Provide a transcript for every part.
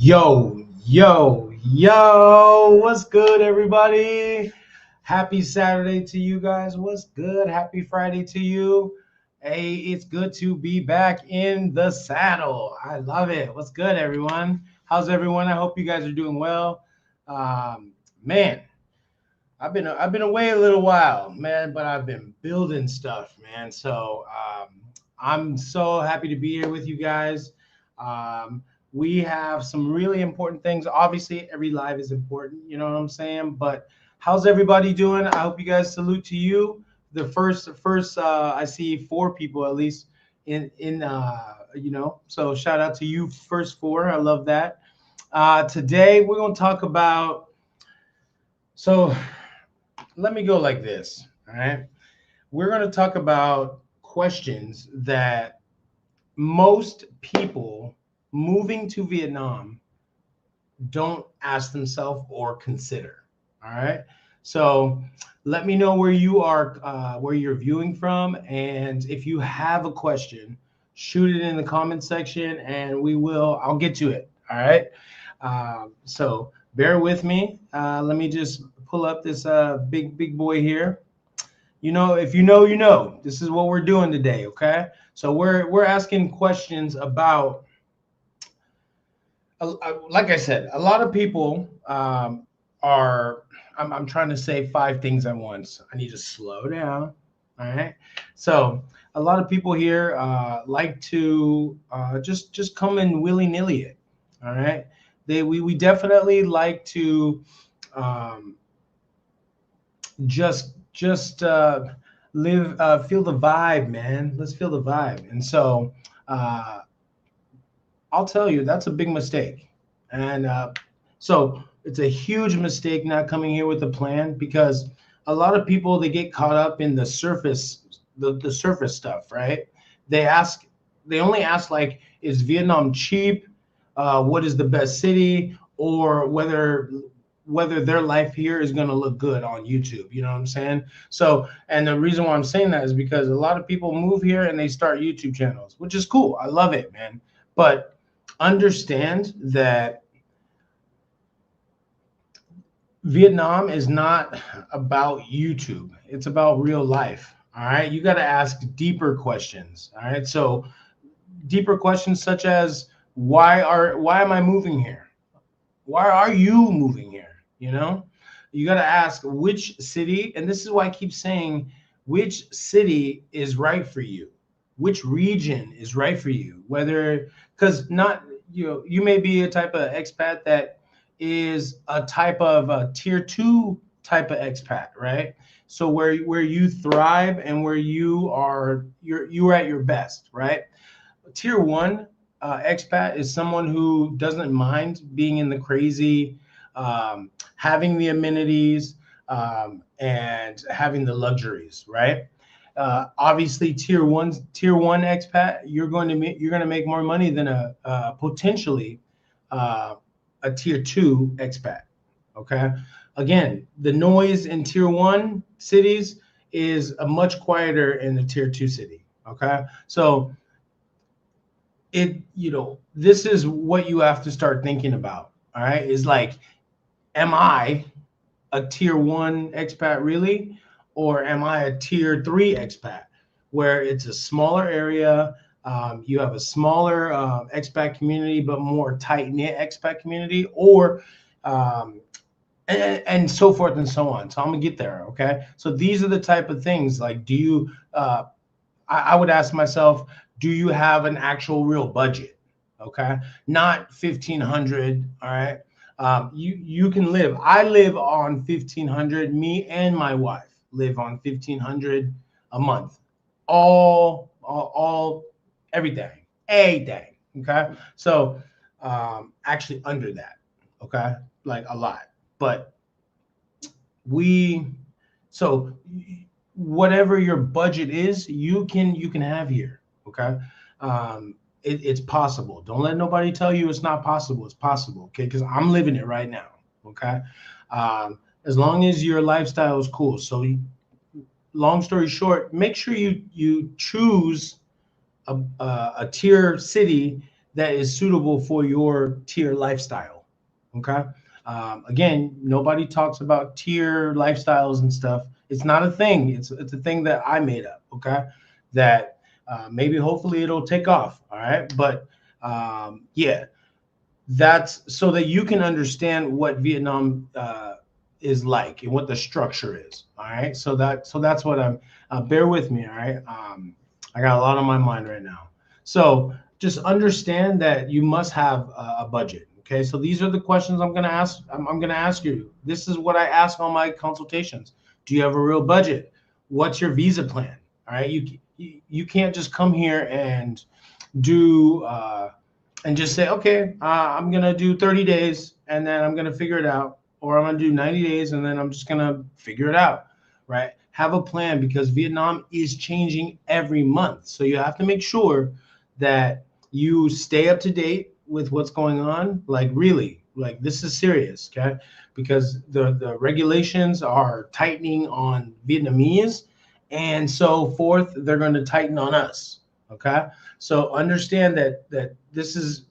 Yo, what's good, everybody? Happy Saturday to you guys. What's good? Happy Friday to you. Hey, it's good to be back in the saddle. I love it. What's good, everyone? How's everyone? I hope you guys are doing well. Man, I've been away a little while, man, but I've been building stuff, man. I'm so happy to be here with you guys. Um, we have some really important things. Obviously, every live is important, you know what I'm saying? But how's everybody doing? I hope you guys salute to you. The first, I see four people at least in. So shout out to you, first four. I love that. Today we're gonna talk about. So let me go like this. All right. We're going to talk about questions that most people moving to Vietnam don't ask themselves or consider. All right. So let me know where you are, where you're viewing from. And if you have a question, shoot it in the comment section and I'll get to it. All right. So bear with me. Let me just pull up this big boy here. If you know, you know. This is what we're doing today, okay? So we're asking questions about, like I said, a lot of people are. I'm trying to say five things at once. I need to slow down. All right. So a lot of people here like to just come in willy nilly it. All right. We definitely like to um, just live feel the vibe, man. Let's feel the vibe. And so uh I'll tell you that's a big mistake. And so it's a huge mistake not coming here with a plan, because a lot of people, they get caught up in the surface stuff, right? They only ask, like, is Vietnam cheap? What is the best city? Or whether their life here is going to look good on YouTube. You know what I'm saying? So, and the reason why I'm saying that is because a lot of people move here and they start YouTube channels, which is cool. I love it, man. But understand that Vietnam is not about YouTube. It's about real life. All right. You got to ask deeper questions. All right. So deeper questions such as, why am I moving here? Why are you moving here? You got to ask which city, and this is why I keep saying, which city is right for you, which region is right for you, whether, because not, you may be a type of expat that is a type of a tier two type of expat, right? So where you thrive and where you're at your best, right? Tier one expat is someone who doesn't mind being in the crazy, having the amenities, and having the luxuries, right? Obviously, tier one expat, you're going to make more money than potentially uh, a tier two expat. Okay. Again, the noise in tier one cities is a much quieter in the tier two city. Okay. So this is what you have to start thinking about. All right, is like, am I a tier one expat really, or am I a tier three expat, where it's a smaller area, you have a smaller expat community but more tight knit expat community, or um, and so forth and so on. So I'm gonna get there. Okay, so these are the type of things, like, do you I would ask myself, do you have an actual real budget? Okay, not 1,500. All right, you can live. I live on 1,500. Me and my wife live on 1,500 a month. All everything, a day. Okay, so actually under that. Okay, like a lot, but we so whatever your budget is, you can have here. Okay, it's possible. Don't let nobody tell you it's not possible. It's possible. Okay, because I'm living it right now. Okay, as long as your lifestyle is cool. So, long story short, make sure you choose a tier city that is suitable for your tier lifestyle. Okay. Again, nobody talks about tier lifestyles and stuff. It's not a thing. It's a thing that I made up. Okay. That maybe hopefully it'll take off. All right. But yeah, that's so that you can understand what Vietnam is like and what the structure is. All right. So that's what I'm. Bear with me. All right. I got a lot on my mind right now. So just understand that you must have a budget. Okay. So these are the questions I'm going to ask. I'm going to ask you. This is what I ask on my consultations. Do you have a real budget? What's your visa plan? All right. You can't just come here and do and just say, okay, I'm gonna do 30 days and then I'm gonna figure it out, or I'm gonna do 90 days and then I'm just gonna figure it out, right? Have a plan because Vietnam is changing every month, so you have to make sure that you stay up to date with what's going on. Like really, like this is serious, okay? Because the regulations are tightening on Vietnamese, and so forth. They're going to tighten on us, okay? So understand that this is,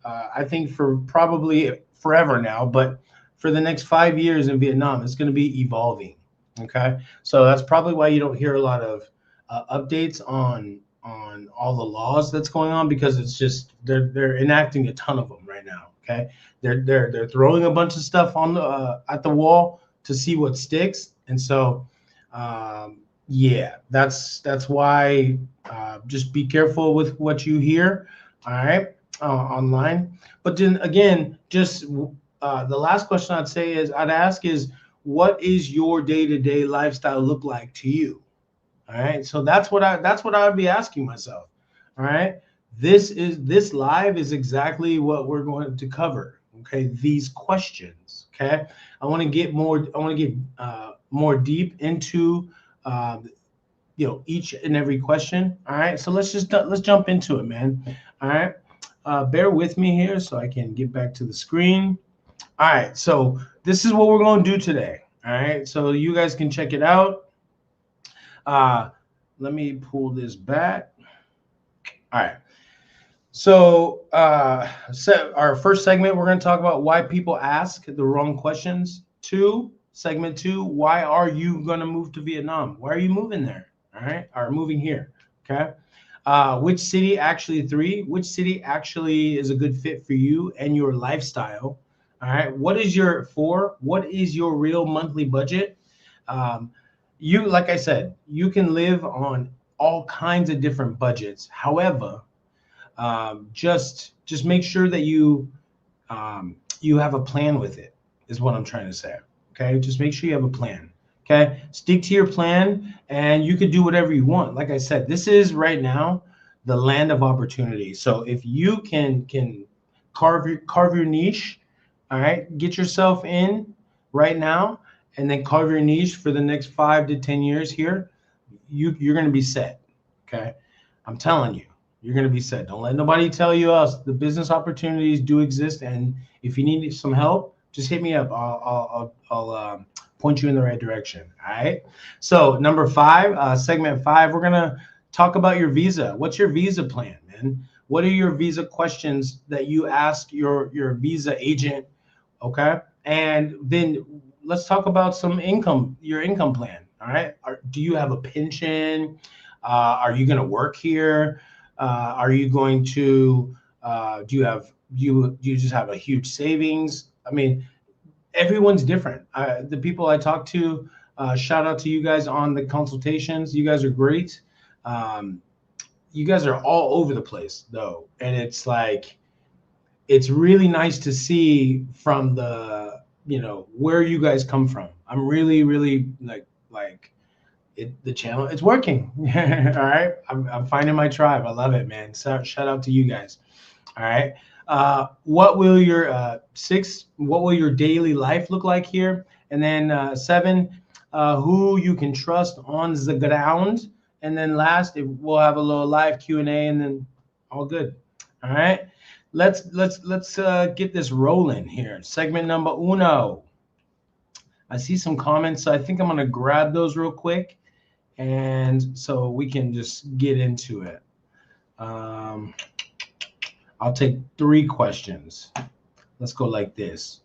I think, for probably forever now, but for the next 5 years in Vietnam, it's going to be evolving. Okay, so that's probably why you don't hear a lot of updates on all the laws that's going on, because it's just they're enacting a ton of them right now. Okay, they're throwing a bunch of stuff on the at the wall to see what sticks, and so yeah, that's why just be careful with what you hear. All right, online. But then again, just the last question I'd ask is, what is your day-to-day lifestyle look like to you? All right, so that's what I would be asking myself. All right, this live is exactly what we're going to cover. Okay, these questions. Okay, I want to get more deep into uh, each and every question. All right, so let's jump into it, man. All right, bear with me here so I can get back to the screen. All right, so this is what we're going to do today. All right, so you guys can check it out. Let me pull this back. All right. So our first segment, we're going to talk about why people ask the wrong questions. Segment two, why are you going to move to Vietnam? Why are you moving there? All right, or moving here. Okay. Which city actually is a good fit for you and your lifestyle? All right. What is your real monthly budget? Like I said, you can live on all kinds of different budgets. However, just make sure that you have a plan with it, is what I'm trying to say. Okay, just make sure you have a plan. Okay, stick to your plan, and you can do whatever you want. Like I said, this is right now the land of opportunity. So if you can carve your niche, all right, get yourself in right now, and then carve your niche for the next 5 to 10 years here, you're going to be set. Okay, I'm telling you. You're going to be set. Don't let nobody tell you else. The business opportunities do exist, and if you need some help, just hit me up. I'll point you in the right direction. All right. So number 5, segment 5, we're gonna talk about your visa. What's your visa plan, man? What are your visa questions that you ask your visa agent? Okay. And then let's talk about your income plan. All right. Do you have a pension? Are you going to work here? Are you going to do you just have a huge savings? I mean, everyone's different. The people I talk to, shout out to you guys on the consultations. You guys are great. You guys are all over the place though, and it's like it's really nice to see from the where you guys come from. I'm really like the channel, it's working. All right, I'm finding my tribe. I love it, man. So shout out to you guys. All right, what will your daily life look like here? And then 7, who you can trust on the ground. And then last, we'll have a little live Q&A, and then all good. All right, let's get this rolling here. Segment number 1. I see some comments, so I think I'm gonna grab those real quick, and so we can just get into it. All I'll take 3 questions. Let's go like this.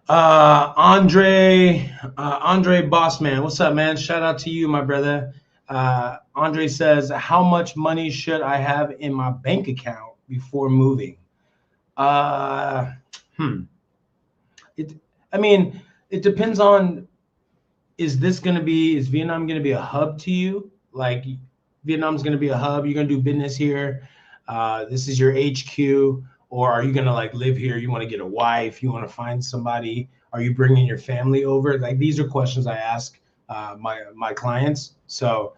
Andre Bossman, what's up, man? Shout out to you, my brother. Andre says, how much money should I have in my bank account before moving? Uh, It, I mean, it depends on, is Vietnam going to be a hub to you? Like, Vietnam's going to be a hub. You're going to do business here. This is your HQ. Or are you going to like live here? You want to get a wife? You want to find somebody? Are you bringing your family over? Like, these are questions I ask my clients. So,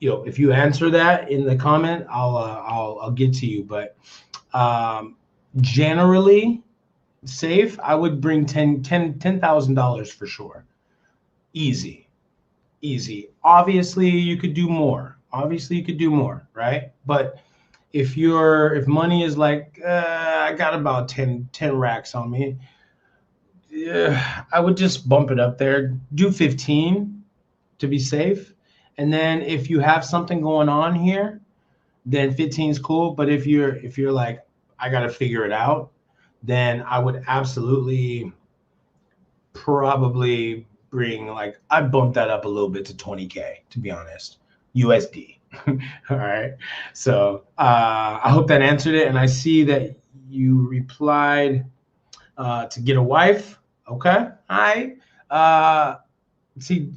if you answer that in the comment, I'll get to you. But generally, safe, I would bring $10,000 for sure. Easy. Obviously, you could do more. Right? But if money is like, I got about 10 racks on me, I would just bump it up there. Do 15 to be safe. And then if you have something going on here, then 15 is cool. But if you're like, I got to figure it out, then I would absolutely probably bring, like, I'd bump that up a little bit to 20K, to be honest, USD. All right. So I hope that answered it. And I see that you replied to get a wife. Okay. Hi. See,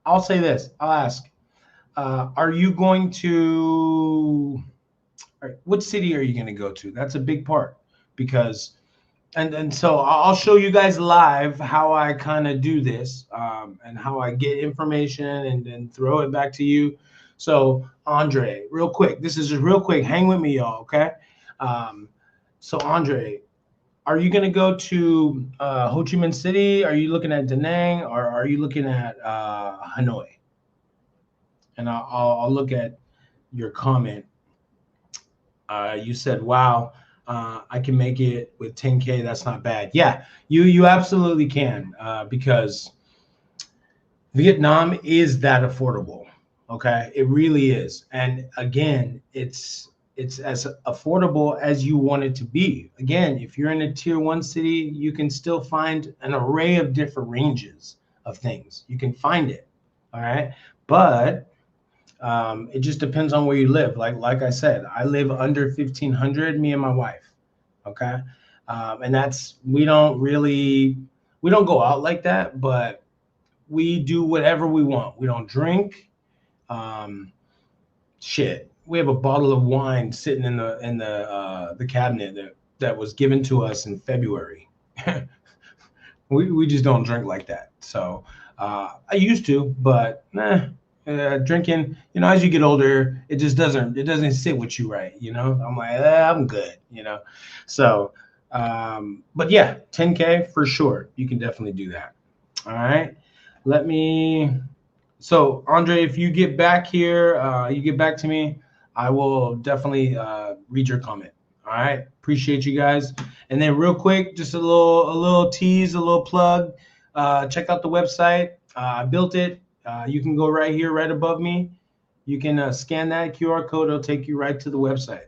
I'll say this. I'll ask, are you going to, all right, what city are you going to go to? That's a big part, because and so I'll show you guys live how I kind of do this, and how I get information and then throw it back to you. So Andre, real quick, this is just real quick. Hang with me, y'all, okay? So Andre, are you going to go to Ho Chi Minh City? Are you looking at Da Nang, or are you looking at Hanoi? And I'll look at your comment. You said, wow, I can make it with 10K. That's not bad. Yeah, you absolutely can, because Vietnam is that affordable. Okay, it really is. And again, it's as affordable as you want it to be. Again, if you're in a tier 1 city, you can still find an array of different ranges of things. You can find it. All right, but it just depends on where you live. Like I said, I live under 1,500, me and my wife. Okay. And we don't go out like that, but we do whatever we want. We don't drink. We have a bottle of wine sitting in the cabinet that was given to us in February. we just don't drink like that. So I used to, but drinking, as you get older, it doesn't sit with you right. I'm like, I'm good, So, but yeah, 10K for sure. You can definitely do that. All right. So Andre, if you get back here, you get back to me, I will definitely read your comment. All right. Appreciate you guys. And then real quick, just a little tease, a little plug. Check out the website. I built it. You can go right here, right above me. You can scan that QR code. It'll take you right to the website.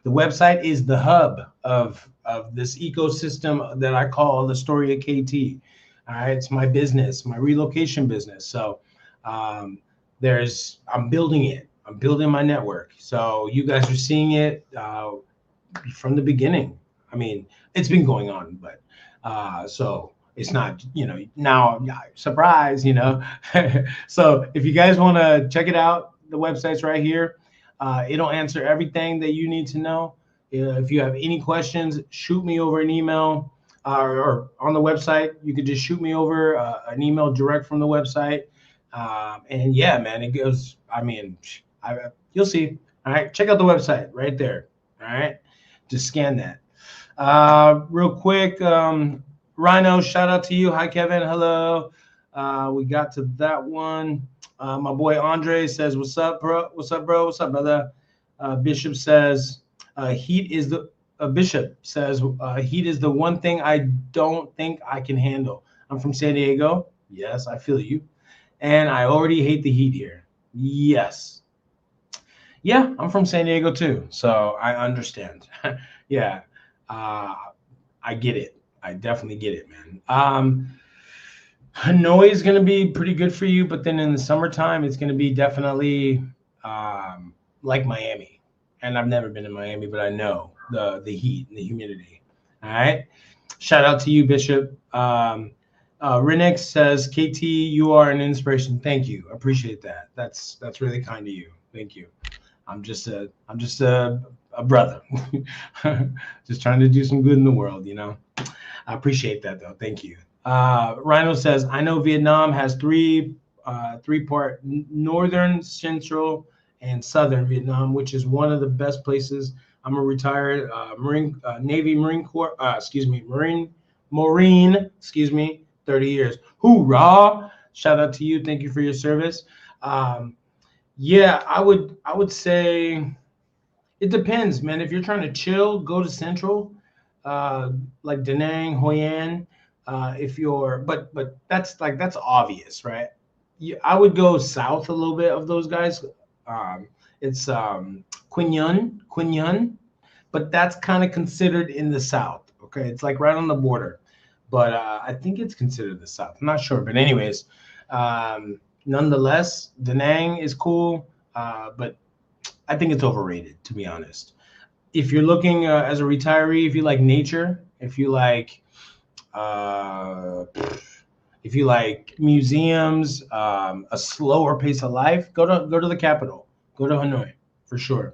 The website is the hub of this ecosystem that I call the story of KT. All right, it's my business, my relocation business. So I'm building it. I'm building my network. So you guys are seeing it from the beginning. I mean, it's been going on, but so it's not, now surprise, So if you guys want to check it out, the website's right here. It'll answer everything that you need to know. If you have any questions, shoot me over an email, or on the website. You could just shoot me over an email direct from the website. And yeah, man, it goes, you'll see. All right. Check out the website right there. All right. Just scan that. Real quick, Rhino, shout out to you. Hi, Kevin. Hello. We got to that one. My boy Andre says, what's up, bro? What's up, bro? What's up, brother? Bishop says, heat is the one thing I don't think I can handle. I'm from San Diego. Yes, I feel you. And I already hate the heat here. Yes. Yeah, I'm from San Diego too, so I understand. Yeah, uh, I get it. I definitely get it, man. Hanoi is going to be pretty good for you, but then in the summertime, it's going to be definitely um, like Miami. And I've never been to Miami, but I know the heat and the humidity. All right. Shout out to you, Bishop. Renix says, "KT, you are an inspiration. Thank you. Appreciate that. That's really kind of you. Thank you. I'm just a brother, just trying to do some good in the world. I appreciate that though. Thank you." Rhino says, "I know Vietnam has three-part northern, central, and southern Vietnam, which is one of the best places. I'm a retired Navy Marine Corps, excuse me, 30 years. Hoorah! Shout out to you. Thank you for your service. Um, yeah, I would say it depends, man. If you're trying to chill, go to Central, like Da Nang, Hoi An. If you're, but that's obvious, right? I would go south a little bit of those guys. It's Quin Yun, but that's kind of considered in the south. Okay, it's like right on the border, but I think it's considered the south. I'm not sure, but anyways, nonetheless, Da Nang is cool, but I think it's overrated, to be honest. If you're looking as a retiree, if you like nature, uh, if you like museums, a slower pace of life, go to the capital, go to Hanoi for sure.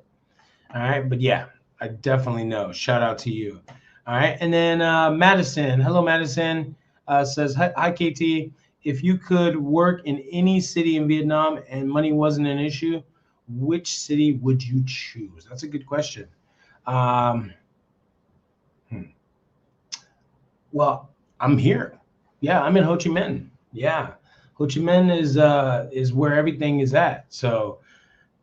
All right, but yeah, I definitely know. Shout out to you. All right, and then Madison, hello Madison, says hi KT. If you could work in any city in Vietnam and money wasn't an issue, which city would you choose? That's a good question. Um, hmm. Well, I'm here. Yeah, I'm in Ho Chi Minh. Yeah, Ho Chi Minh is where everything is at. So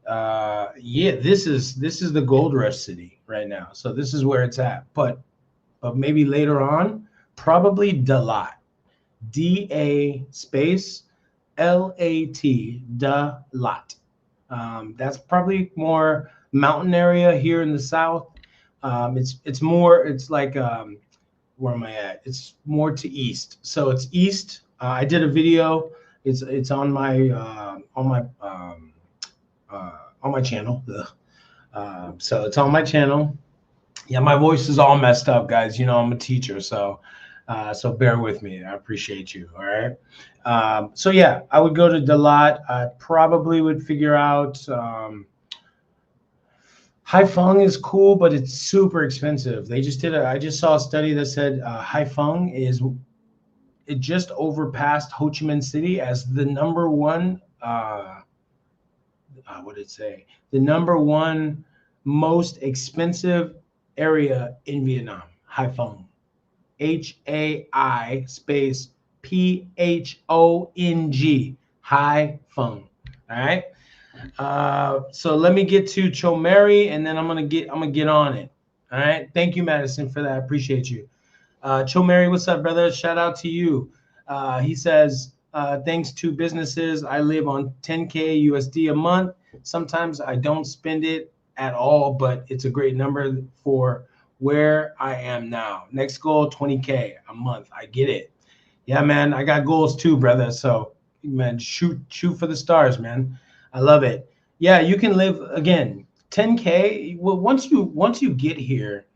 yeah, this is the gold rush city right now. So this is where it's at. But maybe later on, probably Dalat. DA space LAT Dalat. That's probably more mountain area here in the south. It's like where am I at? It's more to east. So it's east. I did a video. It's on my channel. So it's on my channel. Yeah, my voice is all messed up, guys. I'm a teacher, so bear with me. I appreciate you. All right. So yeah, I would go to Dalat. I probably would figure out. Haiphong is cool, but it's super expensive. I just saw a study that said Haiphong it just overpassed Ho Chi Minh City as the number one. What did it say? The number one most expensive area in Vietnam. Haiphong. HAI space PHONG. Haiphong. All right. So let me get to Cho Mary, and then I'm gonna get on it. All right. Thank you, Madison, for that. I appreciate you. Cho Mary, what's up, brother? Shout out to you. He says, thanks to businesses, I live on 10K USD a month. Sometimes I don't spend it at all, but it's a great number for where I am now. Next goal, 20K a month. I get it. Yeah, man. I got goals too, brother. So, man, shoot for the stars, man. I love it. Yeah, you can live again. 10K. Well, once you get here,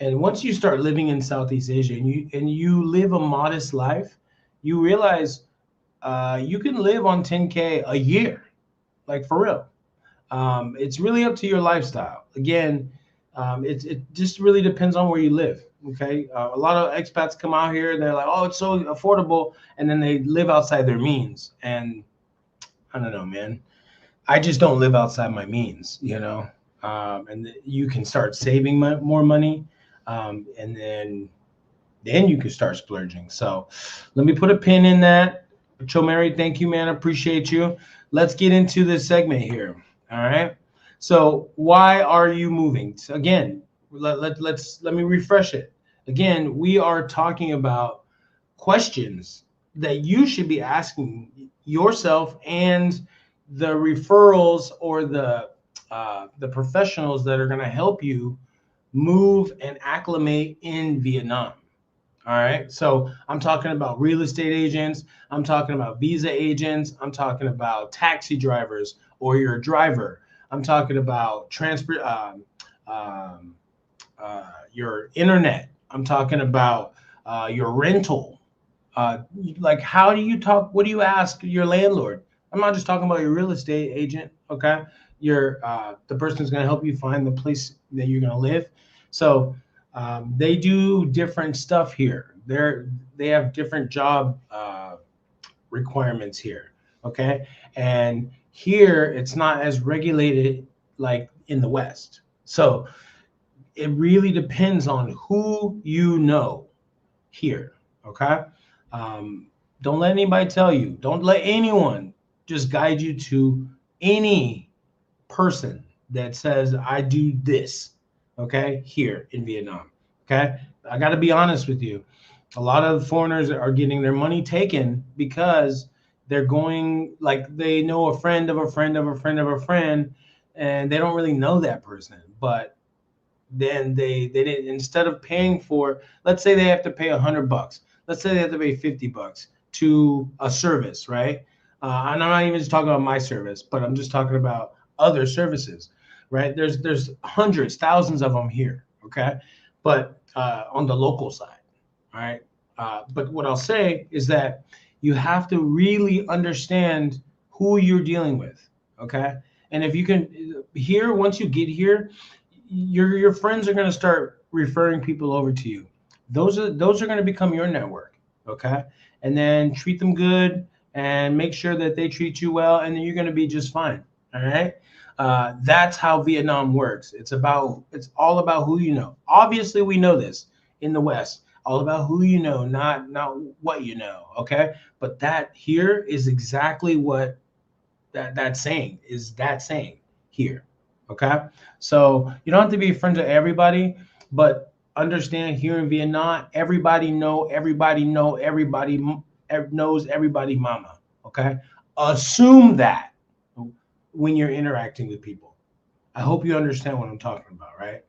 and once you start living in Southeast Asia and you live a modest life, you realize you can live on 10K a year, like for real. It's really up to your lifestyle. Again, it just really depends on where you live. Okay, a lot of expats come out here. They're like, oh, it's so affordable, and then they live outside their means. And I don't know, man. I just don't live outside my means, and you can start saving more money, and then you can start splurging. So let me put a pin in that. Cho Mary, thank you, man. I appreciate you. Let's get into this segment here. All right. So why are you moving? So again, let me refresh it. Again, we are talking about questions that you should be asking yourself and the referrals or the professionals that are going to help you move and acclimate in Vietnam. All right. So I'm talking about real estate agents. I'm talking about visa agents. I'm talking about taxi drivers or your driver. I'm talking about transport, um, your internet. I'm talking about your rental. Like, how do you talk? What do you ask your landlord? I'm not just talking about your real estate agent. Okay. Your the person who's going to help you find the place that you're going to live. So they do different stuff here. They have different job requirements here. Okay, and here it's not as regulated like in the West. So it really depends on who you know here. Okay, um, don't let anybody tell you. Don't let anyone just guide you to any person that says I do this, okay, here in Vietnam. Okay, I got to be honest with you. A lot of foreigners are getting their money taken because they're going, like, they know a friend of a friend of a friend of a friend, and they don't really know that person. But then they didn't, instead of paying for, let's say they have to pay $100, let's say they have to pay $50 to a service, right? And I'm not even just talking about my service, but I'm just talking about other services, right? There's hundreds, thousands of them here, okay? But on the local side, all right? But what I'll say is that you have to really understand who you're dealing with, okay? And if you can, here, once you get here, your friends are going to start referring people over to you. Those are going to become your network, okay? And then treat them good and make sure that they treat you well, and then you're going to be just fine. All right. That's how Vietnam works. It's all about who you know. Obviously, we know this in the West. All about who you know, not what you know. Okay. But that here is exactly what that saying is. That saying here. Okay. So you don't have to be friends with everybody, but understand here in Vietnam, everybody knows everybody mama. Okay. Assume that when you're interacting with people. I hope you understand what I'm talking about, right?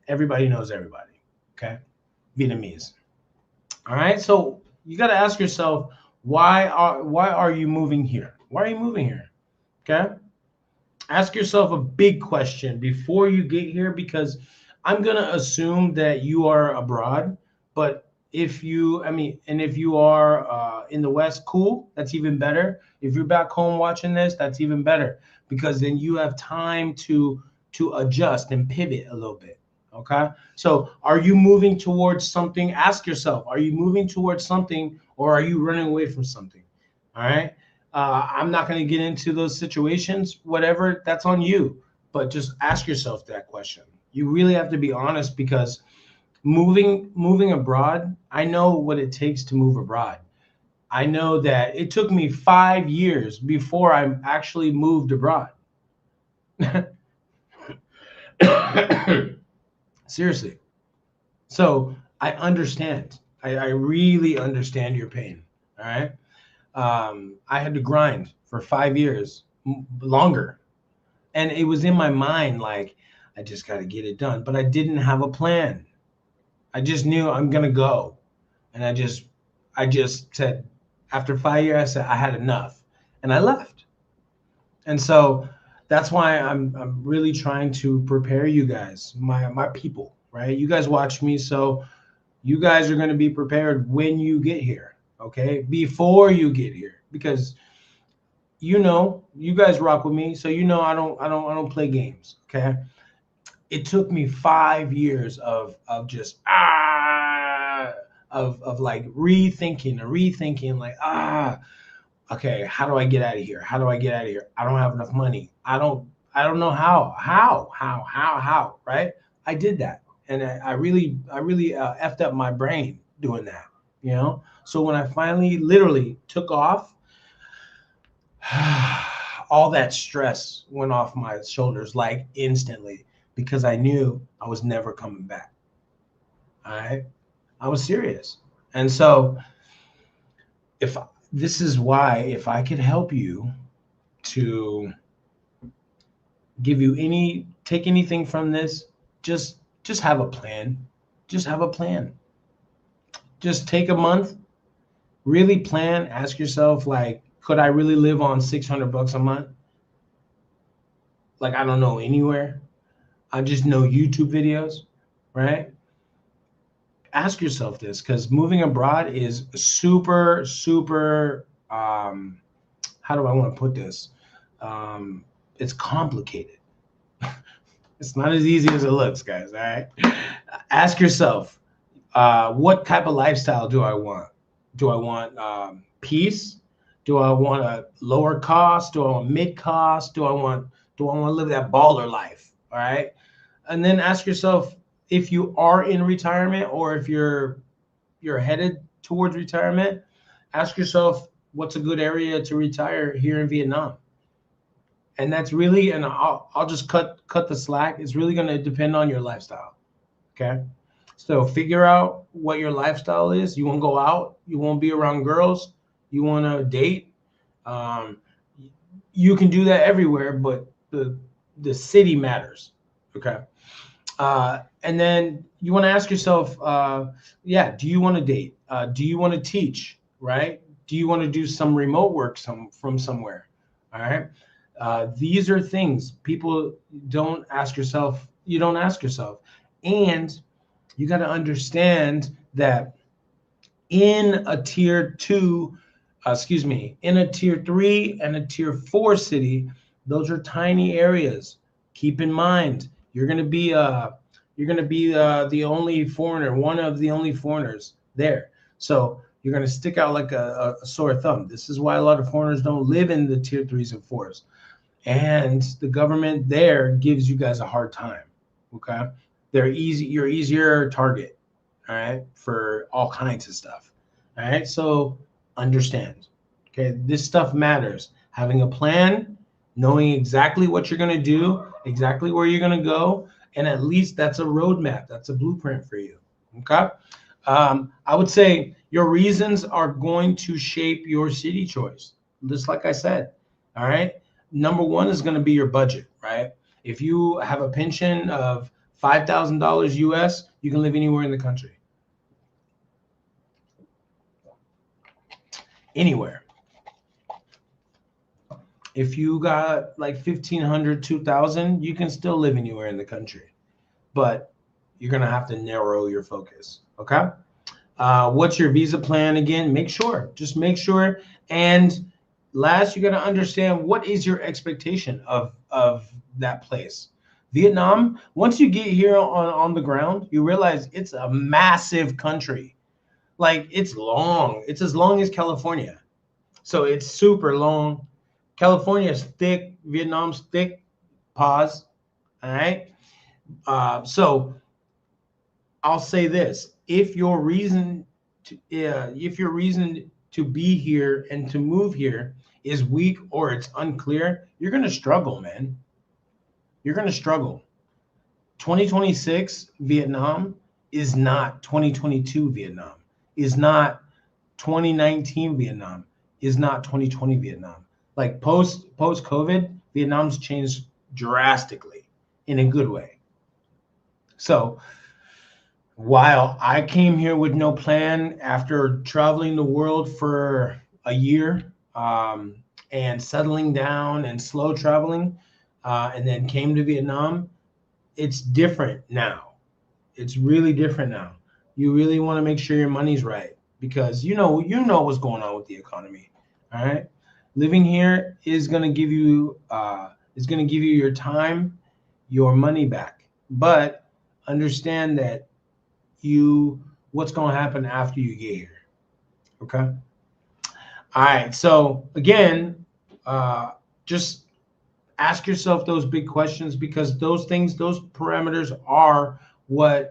Everybody knows everybody. Okay. Vietnamese. All right. So you got to ask yourself, why are you moving here? Why are you moving here? Okay. Ask yourself a big question before you get here, because I'm going to assume that you are abroad. But if you are in the West, cool, that's even better. If you're back home watching this, that's even better, because then you have time to adjust and pivot a little bit. Okay. So are you moving towards something? Ask yourself, are you moving towards something, or are you running away from something? All right. I'm not going to get into those situations, whatever, that's on you. But just ask yourself that question. You really have to be honest, because moving abroad, I know what it takes to move abroad. I know that it took me 5 years before I actually moved abroad. Seriously. So I understand. I really understand your pain. All right. I had to grind for 5 years longer. And it was in my mind, like, I just got to get it done. But I didn't have a plan. I just knew I'm going to go. And I just said, after 5 years, I said, I had enough. And I left. And so that's why I'm really trying to prepare you guys, my people, right? You guys watch me, so you guys are going to be prepared when you get here, okay? Before you get here, because you guys rock with me, so I don't play games, okay? It took me 5 years of just of like rethinking, like, okay, how do I get out of here? How do I get out of here? I don't have enough money. I don't know how, right? I did that. And I really effed up my brain doing that, So when I finally literally took off, all that stress went off my shoulders like instantly, because I knew I was never coming back. All right. I was serious. And so if this is why, if I could help you to take anything from this, just have a plan. Just have a plan. Just take a month, really plan, ask yourself, like, could I really live on $600 a month? Like, I don't know anywhere. I just know YouTube videos, right? Ask yourself this, because moving abroad is super, super, how do I want to put this? It's complicated. It's not as easy as it looks, guys. All right. Ask yourself, what type of lifestyle do I want? Do I want peace? Do I want a lower cost? Do I want mid cost? Do I want to live that baller life? All right. And then ask yourself, if you are in retirement, or if you're headed towards retirement, ask yourself, what's a good area to retire here in Vietnam? And that's really, and I'll just cut the slack. It's really going to depend on your lifestyle. Okay. So figure out what your lifestyle is. You won't go out. You won't be around girls. You want to date. You can do that everywhere, but the city matters. Okay. And then you want to ask yourself, do you want to date? Do you want to teach? Right? Do you want to do some remote work from somewhere? All right. These are things people don't ask yourself. You don't ask yourself. And you got to understand that in a tier 3 and a tier 4 city, those are tiny areas. Keep in mind, you're going to be the only foreigner, one of the only foreigners there. So you're going to stick out like a sore thumb. This is why a lot of foreigners don't live in the tier 3s and 4s. And the government there gives you guys a hard time. Okay. You're easier target, all right, for all kinds of stuff. All right. So understand. Okay. This stuff matters. Having a plan, knowing exactly what you're going to do, exactly where you're going to go. And at least that's a roadmap. That's a blueprint for you. Okay. I would say your reasons are going to shape your city choice. Just like I said. All right. Number one is going to be your budget, right? If you have a pension of $5,000 US, you can live anywhere in the country. Anywhere. If you got like 1,500, 2,000, you can still live anywhere in the country, but you're going to have to narrow your focus. Okay. What's your visa plan again? Just make sure. And last, you got to understand, what is your expectation of that place. Vietnam, once you get here on the ground, you realize it's a massive country. Like, it's long. It's as long as California. So it's super long. California is thick. Vietnam's thick. Pause. All right. So I'll say this: if your reason to be here and to move here is weak or it's unclear, you're going to struggle, man. You're going to struggle. 2026 Vietnam is not 2022 Vietnam, is not 2019 Vietnam, is not 2020 Vietnam. Like post COVID, Vietnam's changed drastically in a good way. So while I came here with no plan after traveling the world for a year, and settling down and slow traveling, and then came to Vietnam, it's different now. It's really different now. You really want to make sure your money's right, because you know what's going on with the economy. All right. Living here is going to give you your time, your money back. But understand that what's going to happen after you get here. Okay. All right. So again, just ask yourself those big questions, because those parameters are what's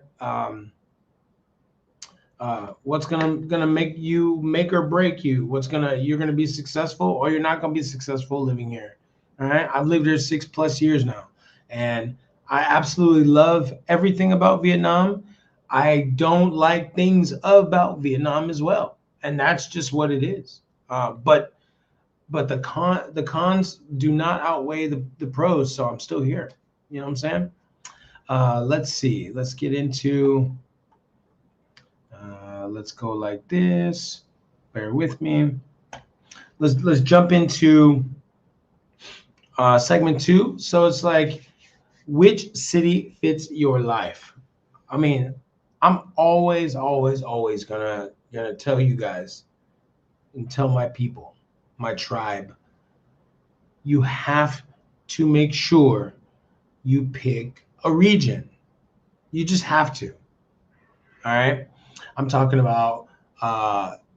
gonna make or break you. You're gonna be successful or you're not gonna be successful living here. All right. I've lived here 6+ years now, and I absolutely love everything about Vietnam. I don't like things about Vietnam as well, and that's just what it is. But but the cons do not outweigh the pros, so I'm still here. You know what I'm saying? Let's see. Let's get into. Let's go like this. Bear with me. Let's jump into segment 2. So it's like, which city fits your life? I mean, I'm always gonna tell you guys and tell my people, my tribe, you have to make sure you pick a region. You just have to. All right. I'm talking about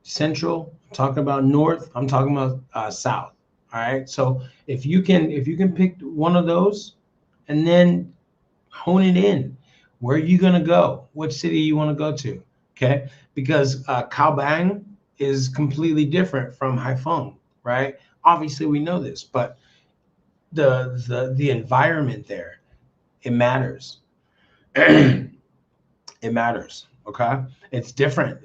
central. I'm talking about north. I'm talking about south. All right. So if you can pick one of those, and then hone it in. Where are you gonna go? What city you want to go to? Okay. Because Kaobang is completely different from Haiphong, right? Obviously we know this, but the environment there, it matters. It matters. Okay. It's different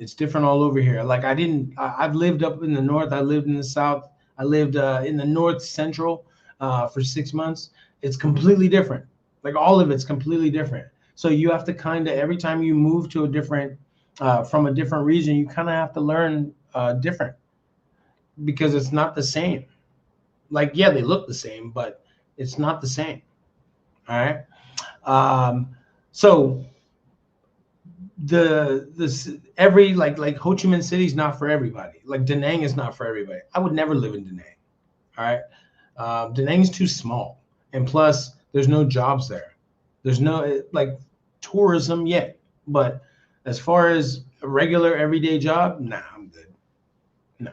all over here. Like I've lived up in the north, I lived in the south, I lived in the north central for 6 months. It's completely different. Like all of it's completely different. So you have to kind of, every time you move to a different from a different region, you kind of have to learn different, because it's not the same. Like, yeah, they look the same, but it's not the same. All right. So every like Ho Chi Minh City is not for everybody. Like Da Nang is not for everybody. I would never live in Da Nang. All right. Da Nang is too small, and plus there's no jobs there. There's no like tourism yet, but as far as a regular everyday job, nah, I'm good. No,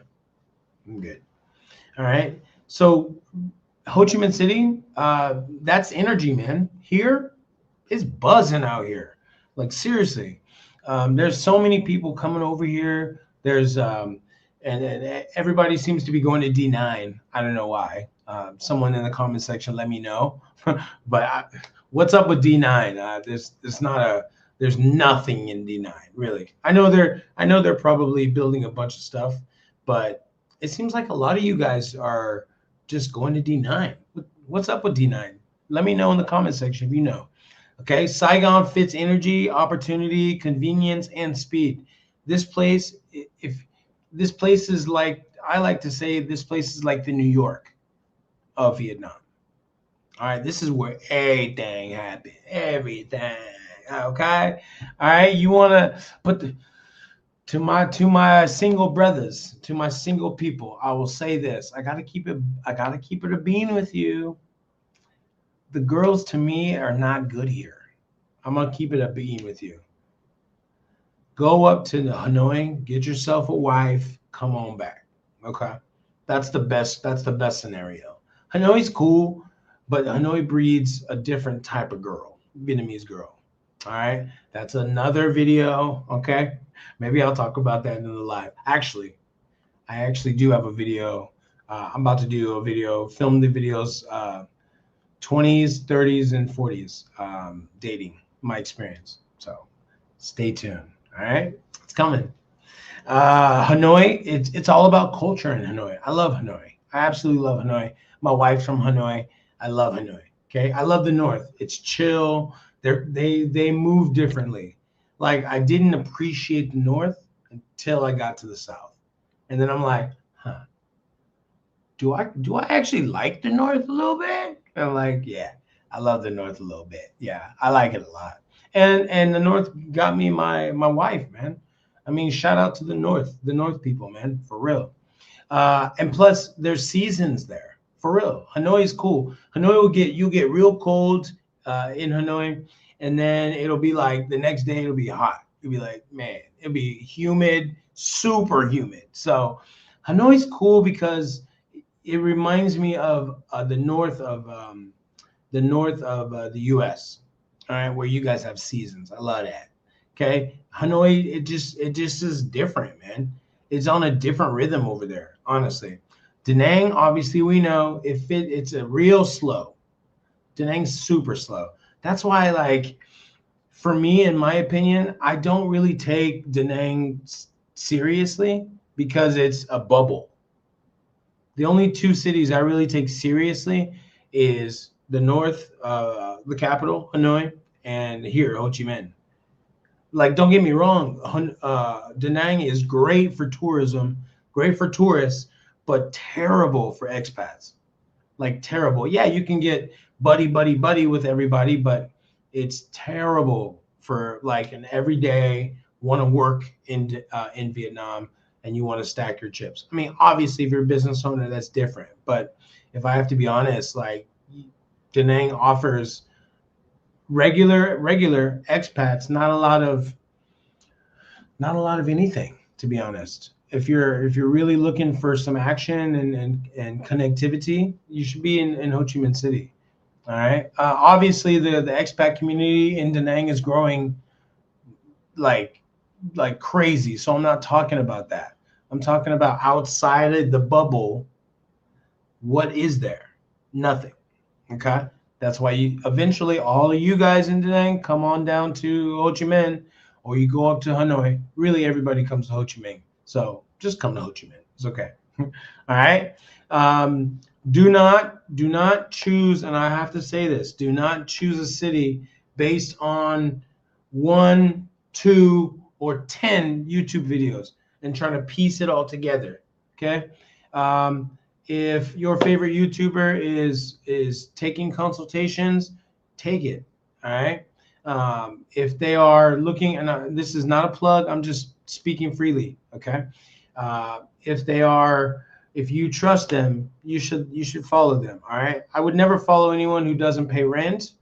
I'm good. All right. So Ho Chi Minh City, that's energy, man. Here, it's buzzing out here. Like seriously, there's so many people coming over here. There's and everybody seems to be going to D9. I don't know why. Someone in the comment section let me know. But what's up with D9? There's nothing in D9 really. I know they're probably building a bunch of stuff, but it seems like a lot of you guys are just going to D9. What's up with D9? Let me know in the comment section if you know. Okay, Saigon fits energy, opportunity, convenience, and speed. This place, if this place is like, I like to say this place is like the New York of Vietnam. All right, this is where everything happens. Everything. Okay. All right, you wanna put to my single brothers, to my single people, I will say this. I gotta keep it a bean with you. The girls to me are not good here. I'm gonna keep it a bean with you. Go up to Hanoi, get yourself a wife, come on back. Okay. That's the best scenario. Hanoi's cool, but Hanoi breeds a different type of girl, Vietnamese girl. All right. That's another video. Okay. Maybe I'll talk about that in the live. Actually, I actually do have a video. I'm about to do a video, film the videos, 20s, 30s, and 40s dating, my experience. So stay tuned. All right. It's coming. Hanoi, it's all about culture in Hanoi. I love Hanoi. I absolutely love Hanoi. My wife's from Hanoi. I love Hanoi. Okay. I love the North. It's chill. They move differently. Like I didn't appreciate the North until I got to the South. And then I'm like, huh, do I actually like the North a little bit? And I'm like, yeah, I love the North a little bit. Yeah, I like it a lot. And the North got me my wife, man. I mean, shout out to the North people, man, for real. And plus, there's seasons there, for real. Hanoi is cool. Hanoi you'll get real cold in Hanoi, and then it'll be like the next day it'll be hot. It'll be like, man, it'll be humid, super humid. So Hanoi's cool because it reminds me of the north of the U.S. All right, where you guys have seasons. I love that. Okay, Hanoi, it just is different, man. It's on a different rhythm over there, honestly. Da Nang, obviously, we know it's a real slow. Da Nang's super slow. That's why, like, for me, in my opinion, I don't really take Da Nang seriously because it's a bubble. The only two cities I really take seriously is the north, the capital, Hanoi, and here, Ho Chi Minh. Like, don't get me wrong, Da Nang is great for tourism, great for tourists, but terrible for expats. Like, terrible. Yeah, you can get buddy with everybody, but it's terrible for like an everyday want to work in Vietnam and you want to stack your chips. I mean, obviously, if you're a business owner, that's different. But if I have to be honest, like, Da Nang offers regular expats not a lot of anything, to be honest. If you're really looking for some action and connectivity, you should be in Ho Chi Minh City. All right. Obviously, the expat community in Da Nang is growing like crazy. So I'm not talking about that. I'm talking about outside of the bubble. What is there? Nothing. Okay. That's why eventually all of you guys in Da Nang come on down to Ho Chi Minh, or you go up to Hanoi. Really, everybody comes to Ho Chi Minh. So just come to Ho Chi Minh. It's okay. All right. Do not choose, and I have to say this, do not choose a city based on 1, 2, or 10 YouTube videos and trying to piece it all together. Okay. If your favorite YouTuber is taking consultations, take it. All right. If they are looking, and this is not a plug, I'm just speaking freely. Okay. If you trust them, you should follow them. All right. I would never follow anyone who doesn't pay rent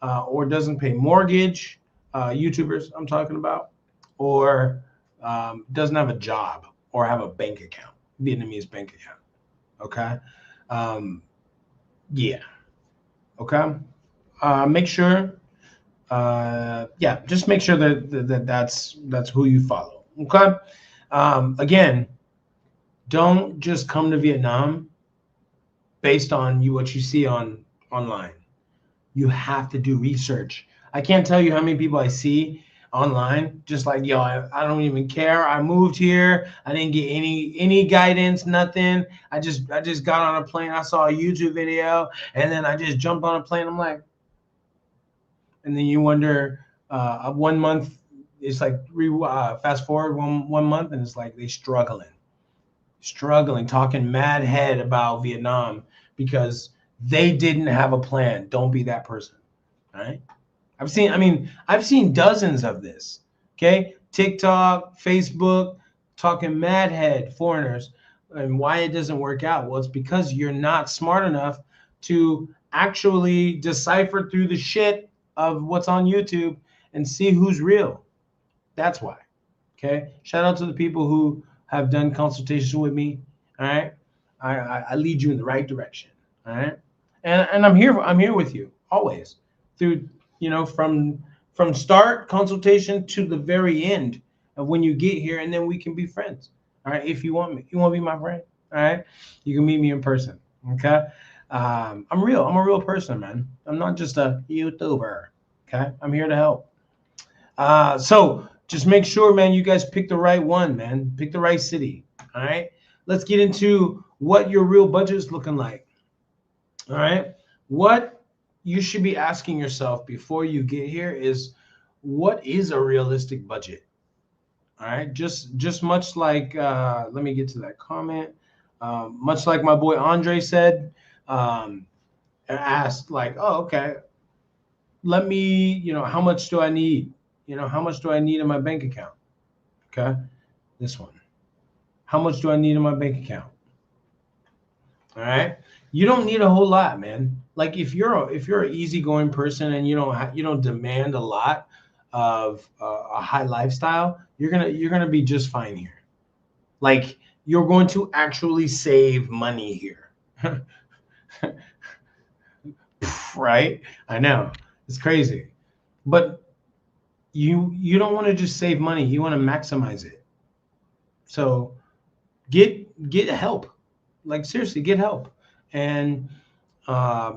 or doesn't pay mortgage. YouTubers I'm talking about, or doesn't have a job or have a bank account, Vietnamese bank account. Okay. Yeah. Okay. Make sure. Yeah. Just make sure that's who you follow. Okay. Again, don't just come to Vietnam based on what you see online. You have to do research. I can't tell you how many people I see online just like, yo, I don't even care. I moved here. I didn't get any guidance, nothing. I just got on a plane. I saw a YouTube video and then I just jumped on a plane. I'm like, and then you wonder, 1 month, it's like fast forward one month and it's like they struggling, talking mad head about Vietnam because they didn't have a plan. Don't be that person. All right. I've seen dozens of this. Okay. TikTok, Facebook, talking mad head foreigners, and why it doesn't work out. Well, it's because you're not smart enough to actually decipher through the shit of what's on YouTube and see who's real. That's why. Okay. Shout out to the people who have done consultations with me. All right. I lead you in the right direction. All right. And I'm here with you always through, from start consultation to the very end of when you get here, and then we can be friends. All right. If you want me, you want to be my friend. All right. You can meet me in person. Okay. I'm real. I'm a real person, man. I'm not just a YouTuber. Okay. I'm here to help. So just make sure, man, you guys pick the right one, man. Pick the right city. All right. Let's get into what your real budget is looking like. All right. What you should be asking yourself before you get here is, what is a realistic budget? All right. Just much like, let me get to that comment. Much like my boy Andre said, asked like, oh, okay, let me, how much do I need? How much do I need in my bank account? Okay. This one. How much do I need in my bank account? All right. You don't need a whole lot, man. Like if you're an easygoing person and you don't demand a lot of a high lifestyle, you're gonna be just fine here. Like you're going to actually save money here. Right? I know. It's crazy. But you don't want to just save money. You want to maximize it. So get help. Like seriously, get help and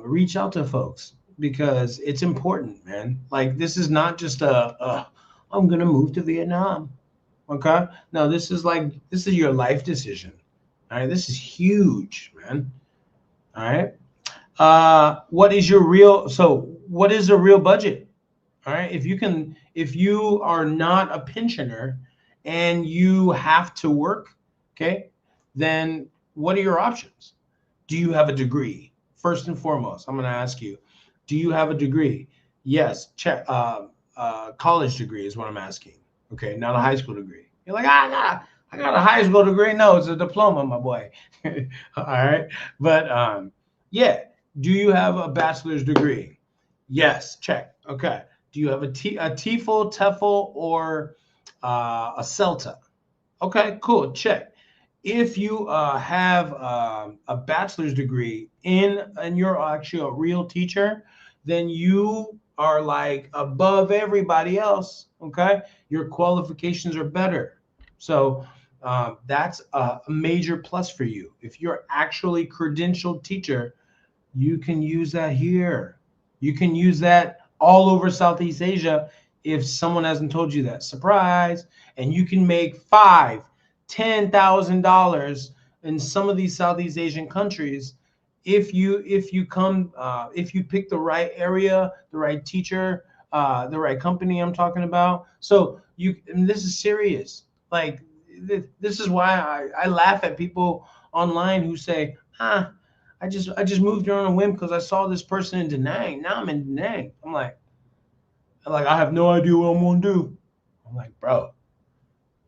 reach out to folks because it's important, man. Like this is not just I'm gonna move to Vietnam. Okay? No, this is your life decision. All right, this is huge, man. All right. What is your real? So, what is a real budget? All right. If you are not a pensioner and you have to work, okay, then what are your options? Do you have a degree? First and foremost, I'm going to ask you, do you have a degree? Yes. Check. College degree is what I'm asking. Okay, not a high school degree. You're like, I got a high school degree. No, it's a diploma, my boy. All right. But yeah, do you have a bachelor's degree? Yes, check. Okay. Do you have a TEFL, TEFL, or a CELTA? Okay, cool. Check. If you have a bachelor's degree and you're actually a real teacher, then you are like above everybody else. Okay, your qualifications are better. So that's a major plus for you. If you're actually credentialed teacher, you can use that here. You can use that all over Southeast Asia if someone hasn't told you that. Surprise. And you can make $5,000, $10,000 in some of these Southeast Asian countries if you pick the right area, the right teacher, the right company I'm talking about. So and this is serious. Like this is why I laugh at people online who say, I just moved here on a whim because I saw this person in Da Nang. Now I'm in Da Nang. I'm like, I have no idea what I'm gonna do. I'm like, bro,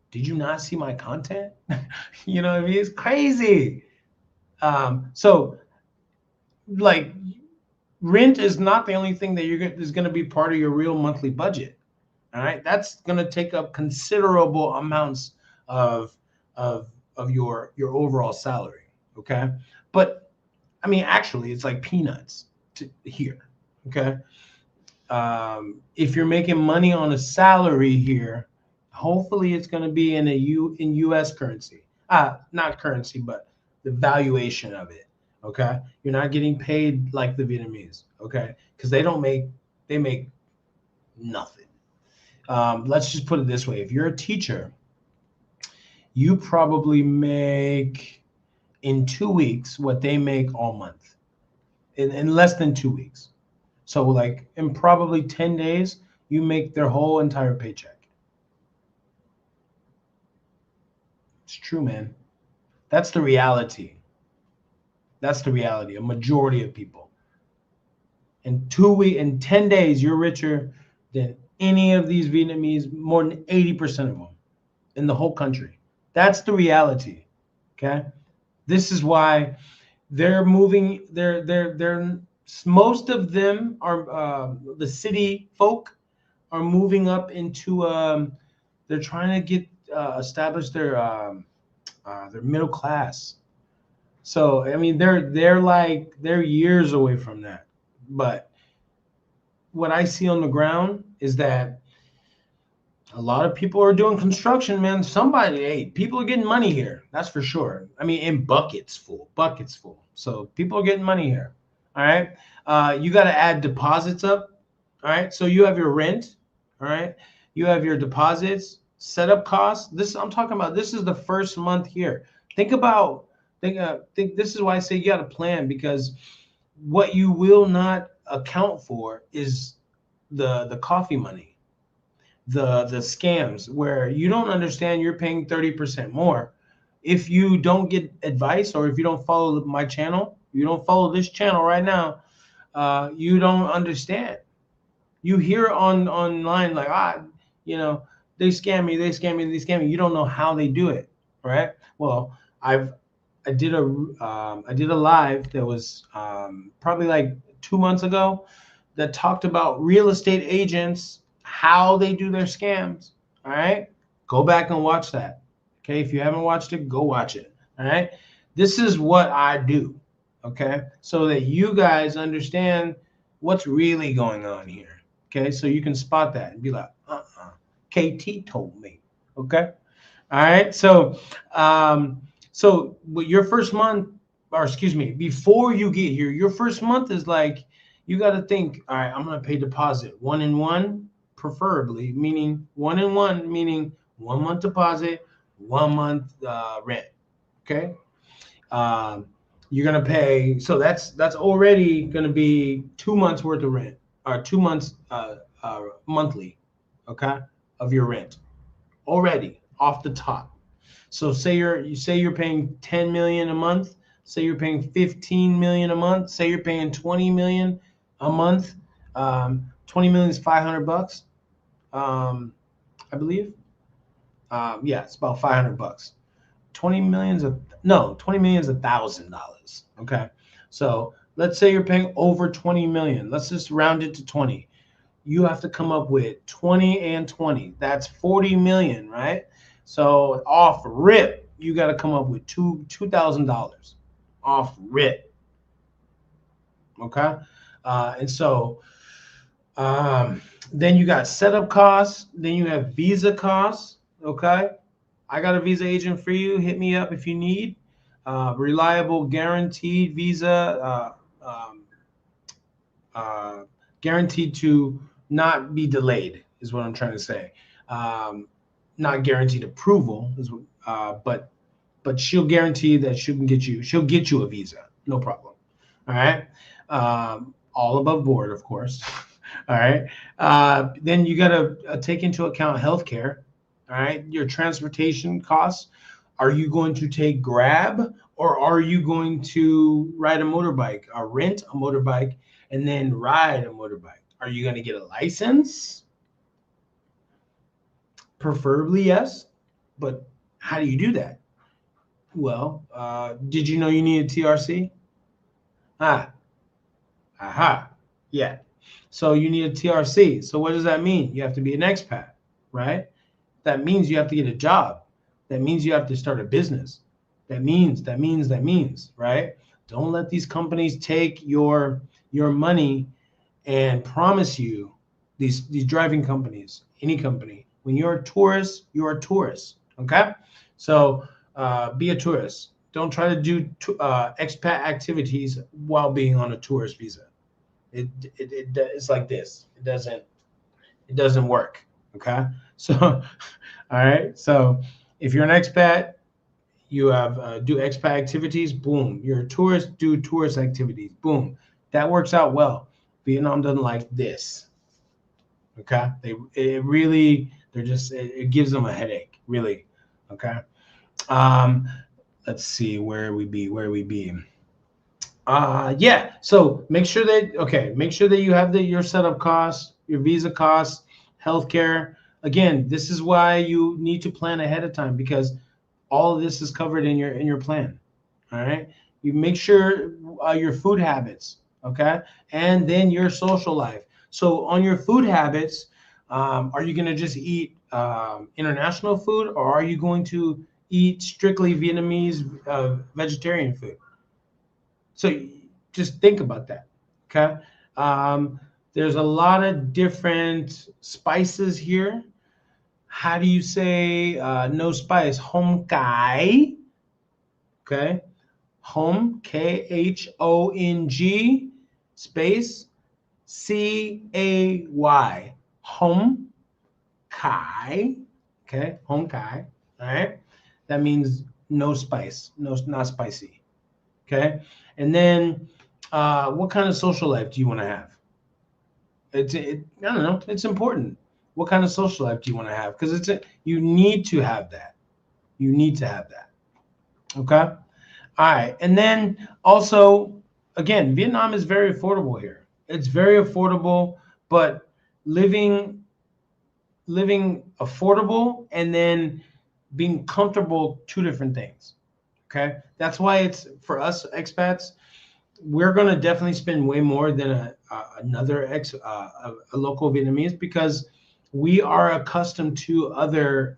did you not see my content? You know what I mean? It's crazy. So like rent is not the only thing that is going to be part of your real monthly budget. All right, that's going to take up considerable amounts of of your overall salary. Okay, but I mean, actually, it's like peanuts here. Okay, if you're making money on a salary here, hopefully it's going to be in in U.S. currency. Not currency, but the valuation of it. Okay, you're not getting paid like the Vietnamese. Okay, because they make nothing. Let's just put it this way: if you're a teacher, you probably make in 2 weeks what they make all month in less than 2 weeks. So like in probably 10 days, you make their whole entire paycheck. It's true, man. That's the reality. That's the reality. A majority of people. In 10 days, you're richer than any of these Vietnamese, more than 80% of them in the whole country. That's the reality. Okay. This is why they're moving. They're most of them are the city folk are moving up into. They're trying to get establish their middle class. So I mean, they're years away from that. But what I see on the ground is that a lot of people are doing construction, man. Hey, people are getting money here. That's for sure. I mean, in buckets full, buckets full. So people are getting money here. All right. You got to add deposits up. All right. So you have your rent. All right. You have your deposits, setup costs. I'm talking about. This is the first month here. Think this is why I say you got to plan, because what you will not account for is the coffee money, the scams where you don't understand you're paying 30% more. If you don't get advice, or if you don't follow my channel, you don't follow this channel right now, you don't understand. You hear online like, you know, they scam me, they scam me, they scam me. You don't know how they do it, right? Well, I did a live that was probably like 2 months ago that talked about real estate agents, how they do their scams. All right, go back and watch that. Okay, if you haven't watched it, go watch it. All right, this is what I do. Okay, so that you guys understand what's really going on here. Okay, so you can spot that and be like, KT told me. Okay, all right. So your first month, or excuse me, before you get here, your first month is like, you got to think, all right, I'm going to pay deposit 1-in-1, preferably, meaning 1-in-1, meaning 1 month deposit, 1 month rent. Okay. You're gonna pay. So that's already gonna be 2 months worth of rent, or 2 months monthly, okay, of your rent already off the top. So say you're paying 10 million a month. Say you're paying 15 million a month. Say you're paying 20 million a month. 20 million is 500 bucks, I believe. Yeah, it's about 500 bucks. 20 millions of no 20 million is $1,000. Okay, so let's say you're paying over 20 million. Let's just round it to 20. You have to come up with 20 and 20. That's 40 million, right? So off rip, you got to come up with $2,000 off rip. Okay, and so then you got setup costs. Then you have visa costs. Okay, I got a visa agent for you. Hit me up if you need. Reliable, guaranteed visa, guaranteed to not be delayed, is what I'm trying to say. Not guaranteed approval, but she'll guarantee that she'll get you a visa, no problem. All right, all above board, of course. All right. Then you got to take into account healthcare. All right, your transportation costs. Are you going to take Grab, or are you going to ride a motorbike, or rent a motorbike and then ride a motorbike? Are you going to get a license? Preferably, yes. But how do you do that? Well, did you know you need a TRC? Ah, aha. Yeah. So you need a TRC. So what does that mean? You have to be an expat, right? That means you have to get a job. That means you have to start a business. That means, right? Don't let these companies take your money and promise you, these driving companies, any company. When you're a tourist, you're a tourist. Okay, so be a tourist. Don't try to do expat activities while being on a tourist visa. It's like this. It doesn't work. Okay, so all right. So if you're an expat, you have do expat activities. Boom. You're a tourist. Do tourist activities. Boom. That works out well. Vietnam doesn't like this. Okay, it gives them a headache. Really. Okay. Um, let's see where we be. Yeah. So make sure that you have your setup costs, your visa costs, healthcare. Again, this is why you need to plan ahead of time, because all of this is covered in your plan. All right. You make sure your food habits, okay, and then your social life. So on your food habits, are you going to just eat international food, or are you going to eat strictly Vietnamese vegetarian food? So just think about that. Okay. There's a lot of different spices here. How do you say no spice? Hom Kai. Okay. Hom, Khong, space Cay. Hom Kai. Okay. Hom Kai. All right. That means no spice, no, not spicy. Okay. And then what kind of social life do you want to have? I don't know. It's important. What kind of social life do you want to have? Because you need to have that. You need to have that. Okay. All right. And then also, again, Vietnam is very affordable here. It's very affordable, but living affordable and then being comfortable, two different things. Okay. That's why it's for us expats, we're going to definitely spend way more than a local Vietnamese, because we are accustomed to other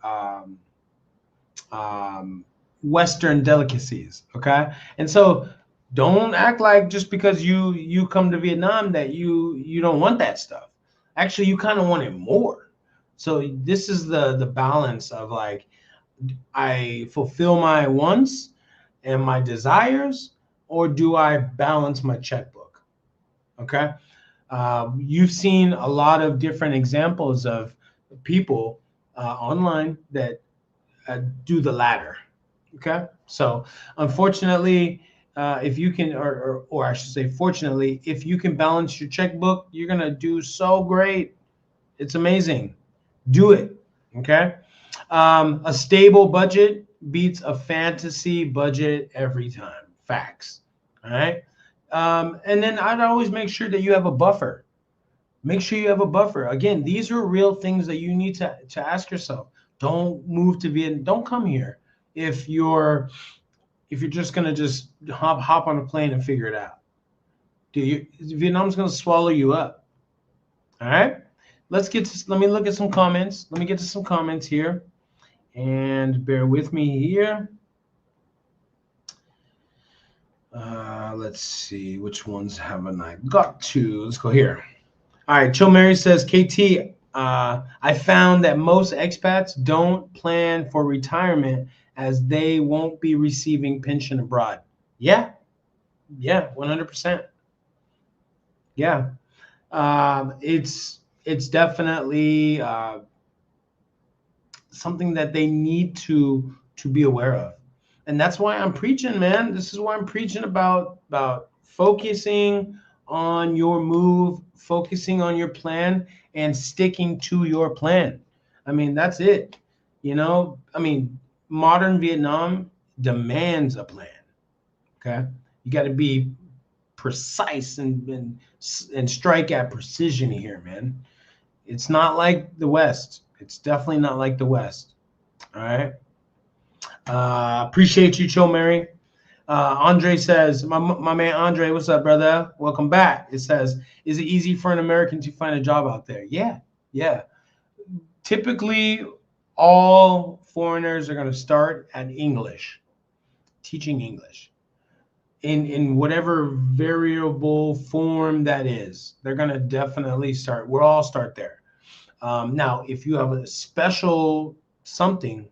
Western delicacies. Okay, and so don't act like just because you come to Vietnam that you don't want that stuff. Actually, you kind of want it more. So this is the balance of like, I fulfill my wants and my desires, or do I balance my checkbook? Okay. You've seen a lot of different examples of people online that do the latter. Okay. So unfortunately, if you can, or I should say, fortunately, if you can balance your checkbook, you're gonna do so great. It's amazing. Do it. Okay. A stable budget beats a fantasy budget every time. Facts. All right. And then I'd always make sure that you have a buffer. Make sure you have a buffer. Again, these are real things that you need to ask yourself. Don't move to Vietnam. Don't come here if you're just gonna just hop on a plane and figure it out. Vietnam's gonna swallow you up. All right. Let me look at some comments. Let me get to some comments here, and bear with me here. Let's see, which ones haven't I got to? Let's go here. All right, Chill Mary says, KT, I found that most expats don't plan for retirement as they won't be receiving pension abroad. Yeah, 100%. Yeah, it's definitely something that they need to be aware of, and that's why I'm preaching, man. This is why I'm preaching about focusing on your move, focusing on your plan, and sticking to your plan. I mean, that's it. I mean, modern Vietnam demands a plan. Okay, you got to be precise and strike at precision here, man. It's not like the West. It's definitely not like the West. All right. Appreciate you, Cho Mary. Andre says, my man Andre, what's up, brother? Welcome back. It says, is it easy for an American to find a job out there? Yeah. Typically, all foreigners are going to start at English, teaching English in whatever variable form that is. They're going to definitely start. We'll all start there. Now, if you have a special something,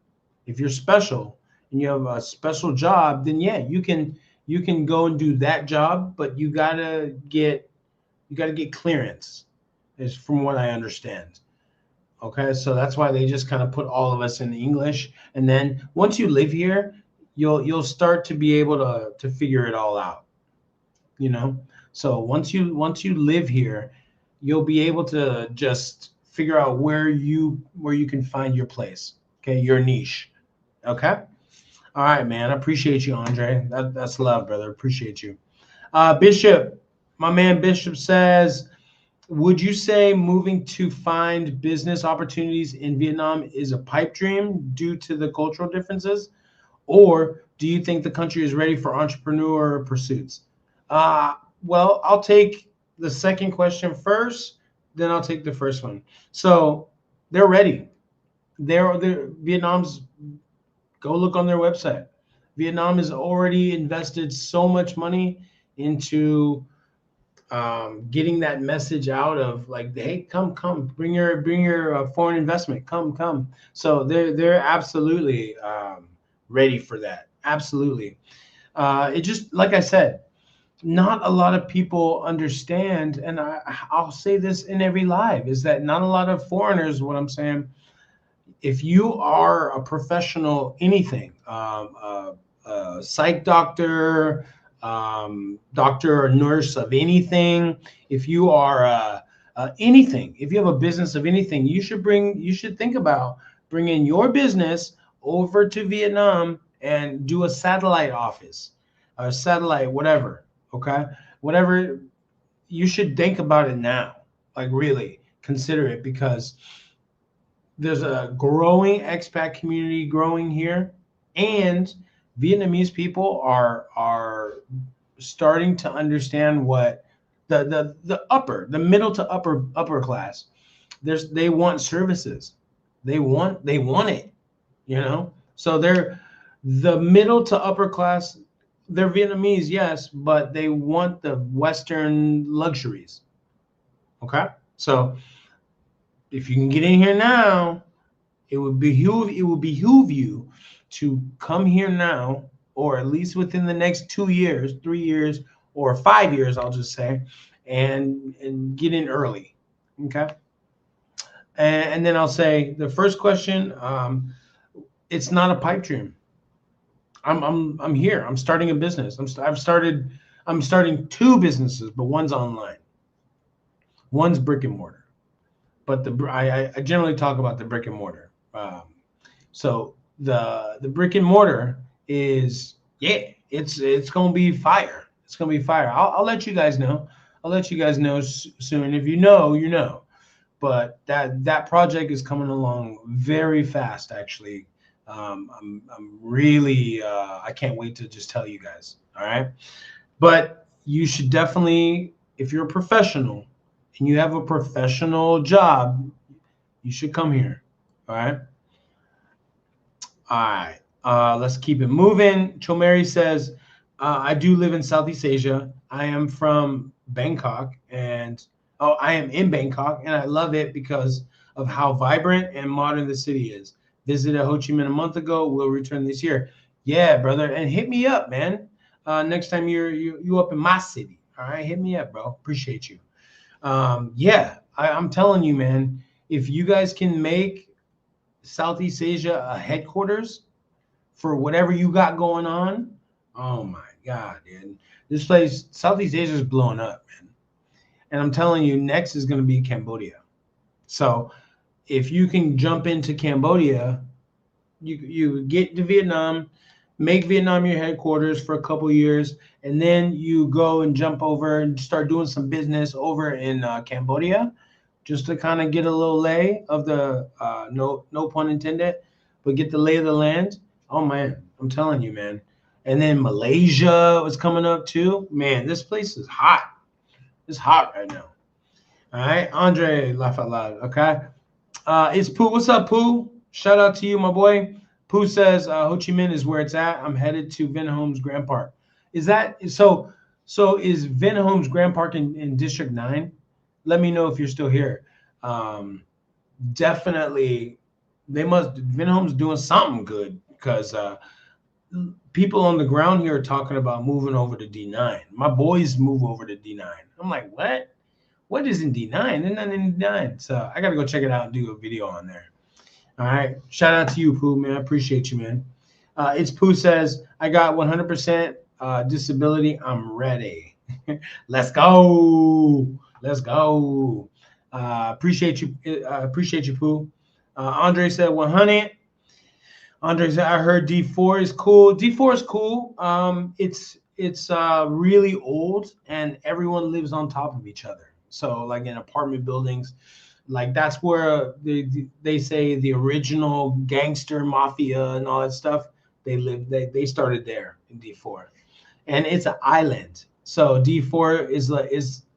if you're special and you have a special job, then yeah, you can go and do that job, but you gotta get clearance, is from what I understand. Okay, so that's why they just kind of put all of us in English, and then once you live here, you'll start to be able to figure it all out. So once you live here, you'll be able to just figure out where you can find your place. Okay, your niche. Okay. All right, man. I appreciate you, Andre. That's love, brother. Appreciate you. Bishop, my man Bishop says, would you say moving to find business opportunities in Vietnam is a pipe dream due to the cultural differences? Or do you think the country is ready for entrepreneur pursuits? Well, I'll take the second question first, then I'll take the first one. So they're ready. They're Vietnam's. Go look on their website. Vietnam has already invested so much money into getting that message out of like, hey, come, bring your foreign investment, come. So they're absolutely ready for that. Absolutely. It just, like I said, not a lot of people understand, and I'll say this in every live, is that not a lot of foreigners, what I'm saying, if you are a professional, anything, psych doctor, doctor or nurse of anything, if you are anything, if you have a business of anything, you should think about bringing your business over to Vietnam and do a satellite office, or satellite whatever. Okay, whatever. You should think about it now, like really consider it, because there's a growing expat community growing here, and Vietnamese people are starting to understand what the middle to upper class, they want services, they want it, so they're the middle to upper class. They're Vietnamese, yes, but they want the Western luxuries. Okay, so if you can get in here now, it would behoove you to come here now, or at least within the next 2 years, 3 years, or 5 years, I'll just say, and get in early. Okay. And then I'll say the first question, it's not a pipe dream. I'm here. I'm starting a business. I'm starting two businesses, but one's online. One's brick and mortar. But I generally talk about the brick and mortar. So the brick and mortar is, yeah, it's gonna be fire. It's gonna be fire. I'll let you guys know. I'll let you guys know soon. If you know, you know. But that project is coming along very fast, actually. I'm really I can't wait to just tell you guys. All right, but you should definitely, if you're a professional and you have a professional job, you should come here. All right. All right. Let's keep it moving. Chomeri says, I do live in Southeast Asia. I am from Bangkok, and I am in Bangkok, and I love it because of how vibrant and modern the city is. Visited Ho Chi Minh a month ago. Will return this year. Yeah, brother, and hit me up, man. Next time you up in my city. All right, hit me up, bro. Appreciate you. Yeah, I'm telling you, man. If you guys can make Southeast Asia a headquarters for whatever you got going on, oh my God, dude. This place, Southeast Asia is blowing up, man. And I'm telling you, next is going to be Cambodia. So if you can jump into Cambodia, you get to Vietnam, make Vietnam your headquarters for a couple years, and then you go and jump over and start doing some business over in Cambodia, just to kind of get a little lay of the no pun intended, but get the lay of the land. Oh man, I'm telling you, man. And then Malaysia was coming up too. Man, this place is hot. It's hot right now. All right, Andre, laugh out loud. Okay, it's Pooh. What's up, Pooh? Shout out to you, my boy. Pooh says Ho Chi Minh is where it's at. I'm headed to Vin Homes Grand Park. Is that so? So is Vin Homes Grand Park in District 9? Let me know if you're still here. Definitely, they must. Vin Homes doing something good because people on the ground here are talking about moving over to D9. My boys move over to D9. I'm like, what? What is in D9? There's nothing in D9. So I got to go check it out and do a video on there. All right. Shout out to you, Pooh, man. I appreciate you, man. It's Pooh says, I got 100% disability. I'm ready. Let's go. Let's go. Appreciate you. Appreciate you, Pooh. Andre said 100. Andre said, I heard D4 is cool. D4 is cool. It's really old, and everyone lives on top of each other. So like in apartment buildings, like that's where they say the original gangster mafia and all that stuff, they started there in D4. And it's an island. So D4 is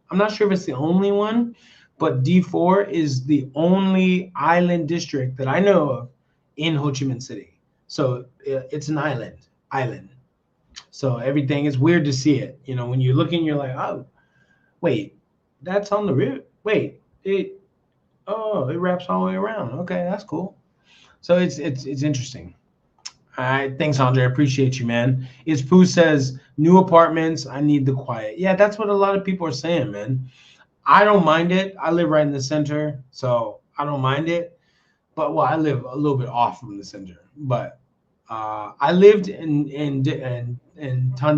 I'm not sure if it's the only one, but D4 is the only island district that I know of in Ho Chi Minh City. So it's an island. So everything is weird to see it. You know, when you're looking, you're like, oh, wait, that's on the river. Wait, it wraps all the way around. Okay, that's cool. So it's interesting. All right, thanks, Andre. I appreciate you, man. It's Pooh says new apartments. I need the quiet. Yeah, that's what a lot of people are saying, man. I don't mind it. I live right in the center, so I don't mind it. But well, I live a little bit off from the center. But I lived in Tan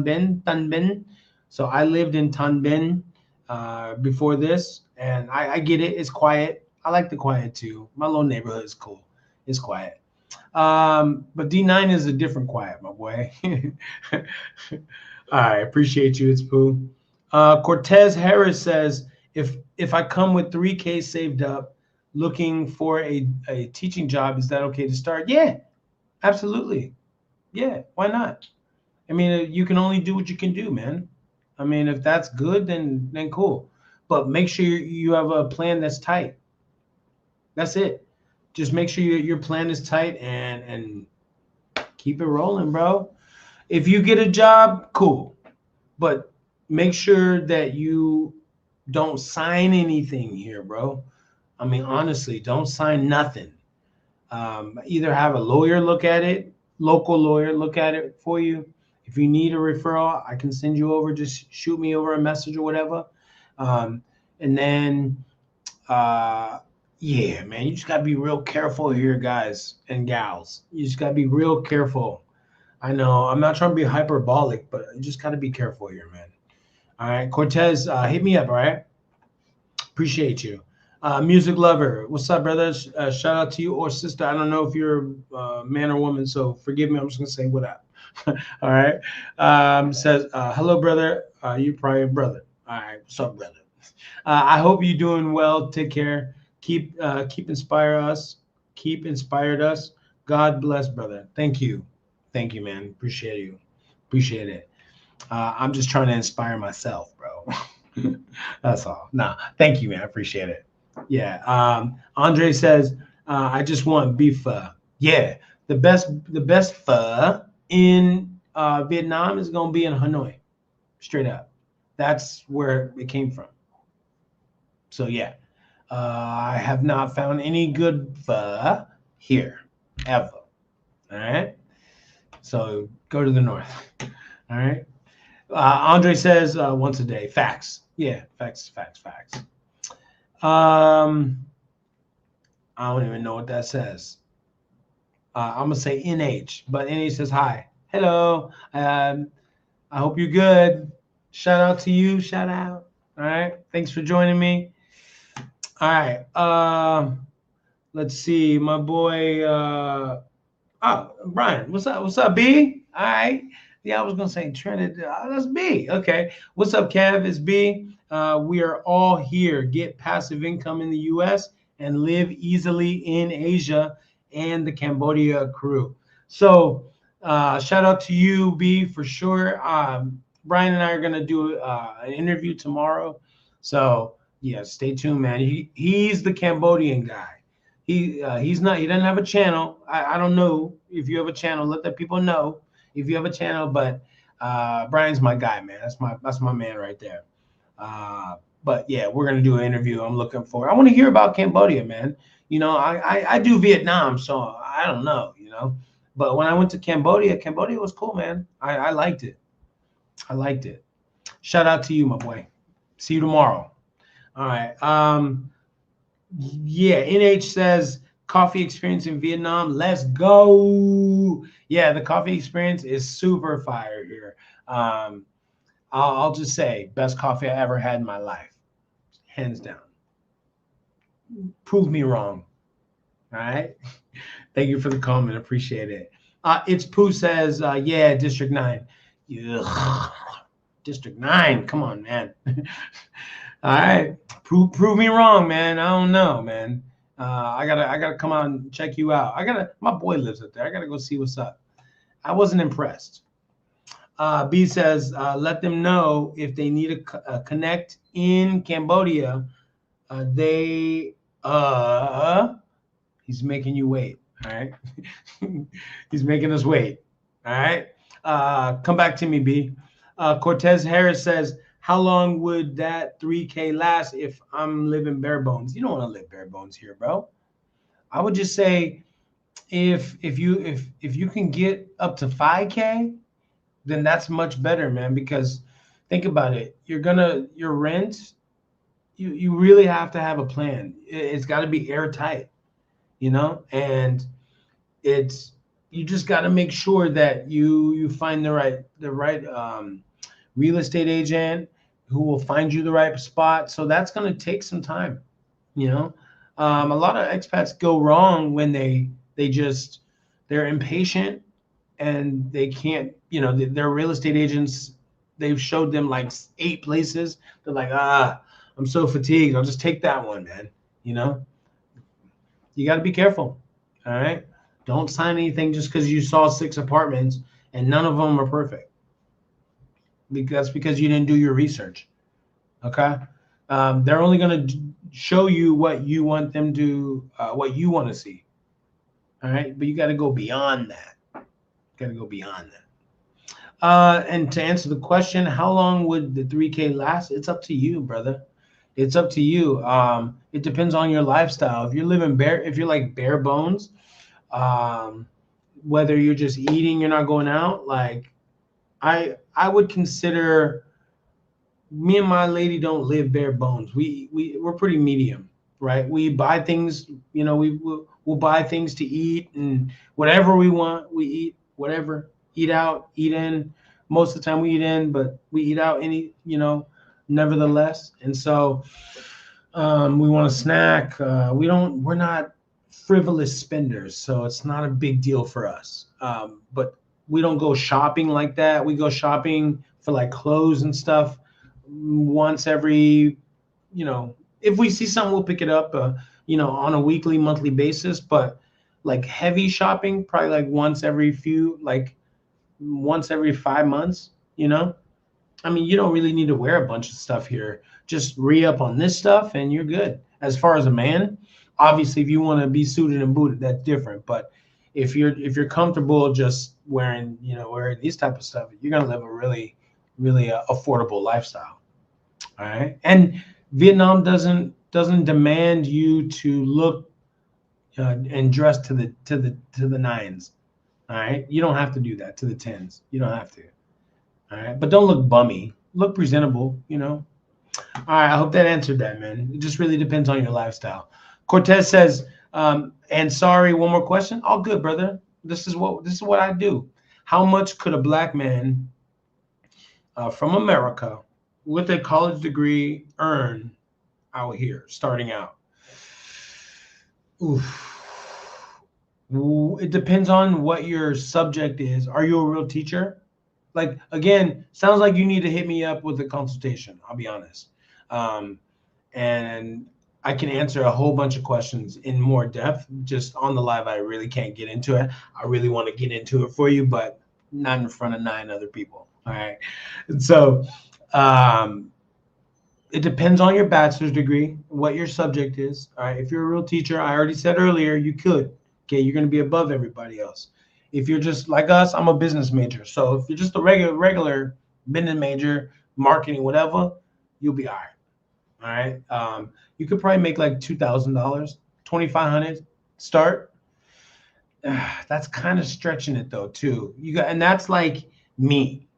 Binh. So I lived in Tan Binh before this, and I get it. It's quiet. I like the quiet too. My little neighborhood is cool. It's quiet. But D9 is a different quiet, my boy. All right, appreciate you. It's Pooh. Cortez Harris says, if I come with 3K saved up, looking for a teaching job, is that okay to start? Yeah, absolutely. Yeah, why not? I mean, you can only do what you can do, man. I mean, if that's good, then cool. But make sure you have a plan that's tight. That's it. Just make sure your plan is tight and keep it rolling, bro. If you get a job, cool. But make sure that you don't sign anything here, bro. I mean, honestly, don't sign nothing. Either have a lawyer look at it, local lawyer look at it for you. If you need a referral, I can send you over. Just shoot me over a message or whatever. And then, yeah, man, you just got to be real careful here, guys and gals. You just got to be real careful. I know I'm not trying to be hyperbolic, but you just got to be careful here, man. All right, Cortez, hit me up. All right, appreciate you. Music lover, what's up, brother? Shout out to you or sister. I don't know if you're man or woman, so forgive me. I'm just gonna say what up. All right. Says hello, brother. You probably a brother. All right, what's up, brother? I hope you're doing well. Take care. Keep inspire us. Keep inspired us. God bless, brother. Thank you, man. Appreciate you. Appreciate it. I'm just trying to inspire myself, bro. That's all. Nah, thank you, man. I appreciate it. Yeah. Andre says, I just want beef pho. Yeah, the best pho in Vietnam is gonna be in Hanoi, straight up. That's where it came from. So yeah, I have not found any good pho here ever. All right. So go to the north. All right. Andre says once a day. Facts. Yeah, facts, facts, facts. I don't even know what that says. I'm gonna say NH, but NH says hi. Hello. I hope you're good. Shout out to you. Shout out. All right. Thanks for joining me. All right. Let's see. My boy. Brian. What's up? What's up, B? All right. Yeah, I was gonna say Trinidad. That's B. Okay. What's up, Kev? It's B. We are all here. Get passive income in the U.S. and live easily in Asia and the Cambodia crew. So, shout out to you, B, for sure. Brian and I are gonna do an interview tomorrow. So, yeah, stay tuned, man. He's the Cambodian guy. He's not. He doesn't have a channel. I don't know if you have a channel. Let the people know if you have a channel. But Brian's my guy, man. That's my man right there. But yeah, we're gonna do an interview. I'm looking for. I want to hear about Cambodia, man. I do Vietnam, so I don't know. But when I went to Cambodia was cool, man. I liked it. I liked it. Shout out to you, my boy. See you tomorrow. All right. Yeah, NH says coffee experience in Vietnam. Let's go. Yeah, the coffee experience is super fire here. I'll just say best coffee I ever had in my life, hands down. Prove me wrong. All right. Thank you for the comment. Appreciate it. It's Pooh says, yeah, District 9. Ugh. District 9. Come on, man. All right. Prove me wrong, man. I don't know, man. I gotta come out and check you out. My boy lives up there. I gotta go see what's up. I wasn't impressed. B says, let them know if they need a connect in Cambodia. He's making you wait. All right. He's making us wait. All right. Come back to me, B. Cortez Harris says, how long would that 3K last if I'm living bare bones? You don't want to live bare bones here, bro. I would just say if you can get up to 5K, then that's much better, man. Because think about it. Your rent, you really have to have a plan. It's got to be airtight, and you just got to make sure that you find the right real estate agent who will find you the right spot. So that's going to take some time. A lot of expats go wrong when they're impatient and they can't. Their real estate agents, they've showed them like 8 places. They're like, I'm so fatigued. I'll just take that one, man. You got to be careful. All right. Don't sign anything just because you saw 6 apartments and none of them are perfect. That's because you didn't do your research. Okay. They're only going to show you what you want them to, what you want to see. All right. But you got to go beyond that. And to answer the question, how long would the 3K last? It's up to you, brother. It's up to you. It depends on your lifestyle. If you're like bare bones, whether you're just eating, you're not going out, like I would consider, me and my lady don't live bare bones. We're pretty medium, right? We buy things, we'll buy things to eat, and whatever we want, we eat whatever, eat out, eat in. Most of the time we eat in, but we eat out nevertheless. And so we want to snack. We're not frivolous spenders, so it's not a big deal for us. But we don't go shopping like that. We go shopping for like clothes and stuff once every, if we see something, we'll pick it up, on a weekly, monthly basis. But like heavy shopping, probably like once every 5 months, I mean, you don't really need to wear a bunch of stuff here. Just re-up on this stuff and you're good. As far as a man, obviously, if you want to be suited and booted, that's different. But if you're comfortable just wearing these type of stuff, you're gonna live a really, really affordable lifestyle. All right. And Vietnam doesn't demand you to look and dress to the nines. All right. You don't have to do that to the tens. You don't have to. All right. But don't look bummy. Look presentable. All right. I hope that answered that, man. It just really depends on your lifestyle. Cortez says, and sorry, one more question. All good, brother. This is what I do. How much could a black man from America with a college degree earn out here starting out? Oof. It depends on what your subject is. Are you a real teacher? Like, again, sounds like you need to hit me up with a consultation. I'll be honest. And I can answer a whole bunch of questions in more depth. Just on the live, I really can't get into it. I really want to get into it for you, but not in front of 9 other people. All right. And so it depends on your bachelor's degree, what your subject is. All right. If you're a real teacher, I already said earlier, you could. Okay. You're going to be above everybody else. If you're just like us, I'm a business major. So if you're just a regular business major, marketing, whatever, you'll be all right. All right. You could probably make like $2,000, $2,500 start. That's kind of stretching it though, too. And that's like me.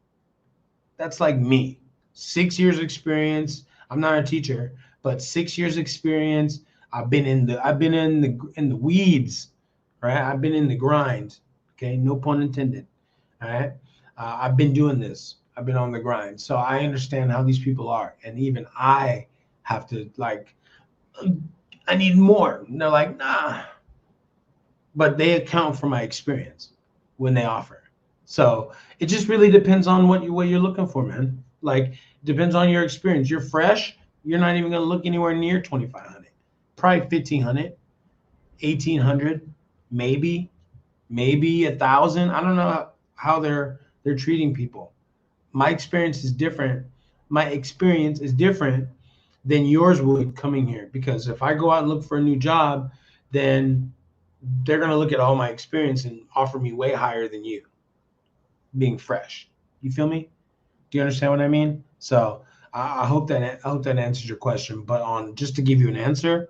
That's like me. 6 years experience. I'm not a teacher, but 6 years experience. I've been in the weeds, right? I've been in the grind. Okay, no pun intended. All right. I've been doing this. I've been on the grind. So I understand how these people are. And even I have to I need more. And they're like, nah. But they account for my experience when they offer. So it just really depends on what you're looking for, man. Like, depends on your experience. You're fresh. You're not even going to look anywhere near 2,500. Probably 1,500, 1,800, maybe 1,000. I don't know how they're treating people. My experience is different. My experience is different than yours would coming here, because if I go out and look for a new job, then they're going to look at all my experience and offer me way higher than you being fresh. You feel me? Do you understand what I mean? So I hope that answers your question. But just to give you an answer,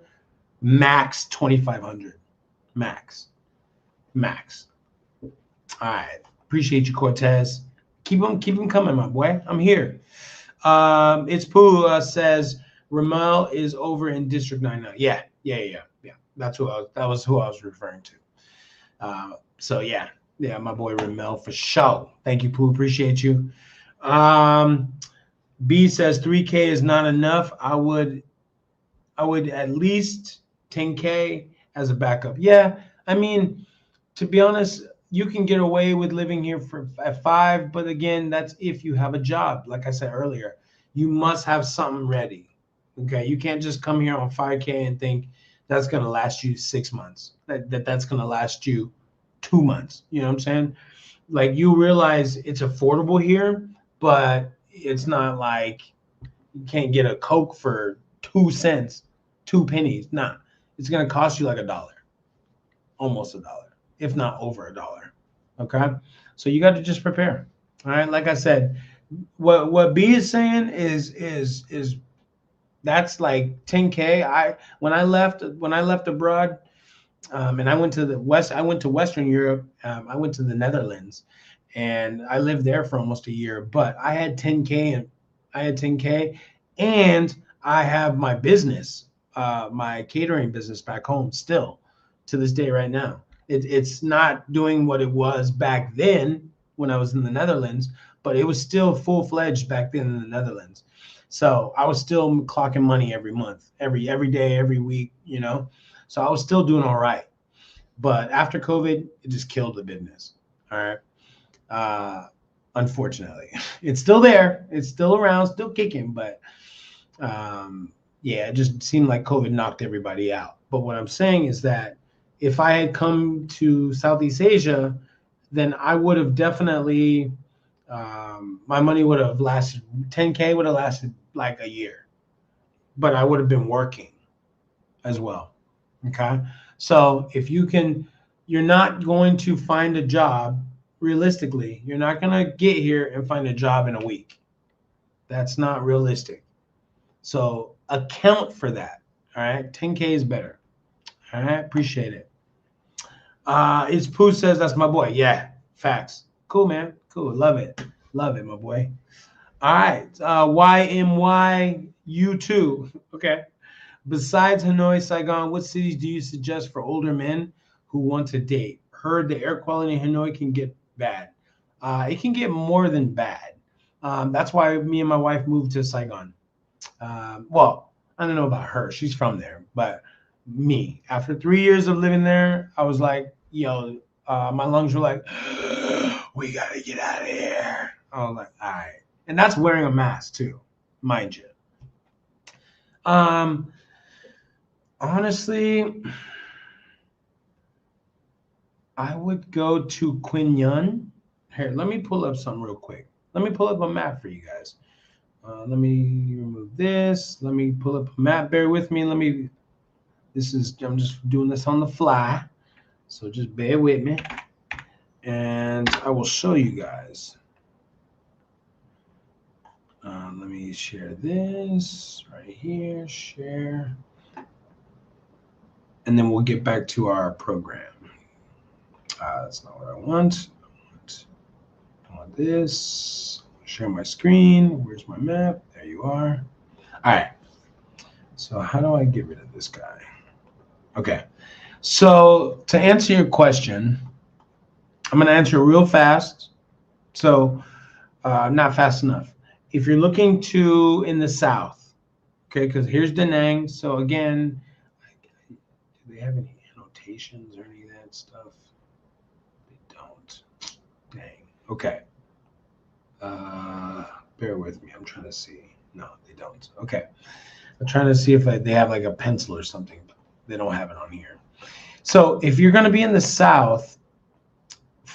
max 2,500, max. All right. Appreciate you, Cortez. Keep them coming, my boy. I'm here. It's Pooh says Ramel is over in District 9 now. Yeah. That was who I was referring to. So yeah, my boy Ramel for sure. Thank you, Pooh. Appreciate you. B says 3K is not enough. I would at least 10K as a backup. Yeah, I mean, to be honest, you can get away with living here at 5, but again, that's if you have a job. Like I said earlier, you must have something ready. Okay, you can't just come here on 5K and think that's gonna last you 6 months. That's gonna last you 2 months. You know what I'm saying? Like, you realize it's affordable here, but it's not like you can't get a Coke for 2 cents, 2 pennies. Nah, it's gonna cost you like $1, almost $1, if not over $1. Okay, so you got to just prepare. All right, like I said, what B is saying is that's like 10K. When I left abroad, and I went to Western Europe. I went to the Netherlands, and I lived there for almost a year. But I had 10K, and I have my business, my catering business back home still to this day right now. It's not doing what it was back then, when I was in the Netherlands, but it was still full-fledged back then in the Netherlands. So I was still clocking money every month, every day, every week, you know. So I was still doing all right. But after COVID, it just killed the business. All right. Unfortunately, it's still there. It's still around, still kicking, but yeah, it just seemed like COVID knocked everybody out. But what I'm saying is that if I had come to Southeast Asia, then I would have definitely, my money would have lasted, 10K would have lasted like a year, but I would have been working as well. Okay. So if you can, you're not going to find a job realistically. You're not going to get here and find a job in a week. That's not realistic. So account for that. All right. 10K is better. All right. Appreciate it. It's Pooh says that's my boy. Yeah. Facts. Cool, man. Cool. Love it. Love it, my boy. All right. YMY U2. Okay. Besides Hanoi, Saigon, what cities do you suggest for older men who want to date? Heard the air quality in Hanoi can get bad. It can get more than bad. That's why me and my wife moved to Saigon. Well, I don't know about her. She's from there. But me, after 3 years of living there, I was like, yo, my lungs were like, we got to get out of here. I was like, all right. And that's wearing a mask too, mind you. Honestly, I would go to Quin Yun. Here, let me pull up something real quick. Let me pull up a map for you guys. Let me remove this. Let me pull up a map. Bear with me. I'm just doing this on the fly. So just bear with me. And I will show you guys. Let me share this right here. Share. And then we'll get back to our program. That's not what I want. I want this. Share my screen. Where's my map? There you are. All right. So how do I get rid of this guy? Okay. So to answer your question, I'm going to answer real fast. So not fast enough. If you're looking to in the south, okay, because here's Da Nang. So again, do they have any annotations or any of that stuff? They don't. Dang. Okay. Bear with me. I'm trying to see. No, they don't. Okay. I'm trying to see if they have like a pencil or something. They don't have it on here. So if you're going to be in the south,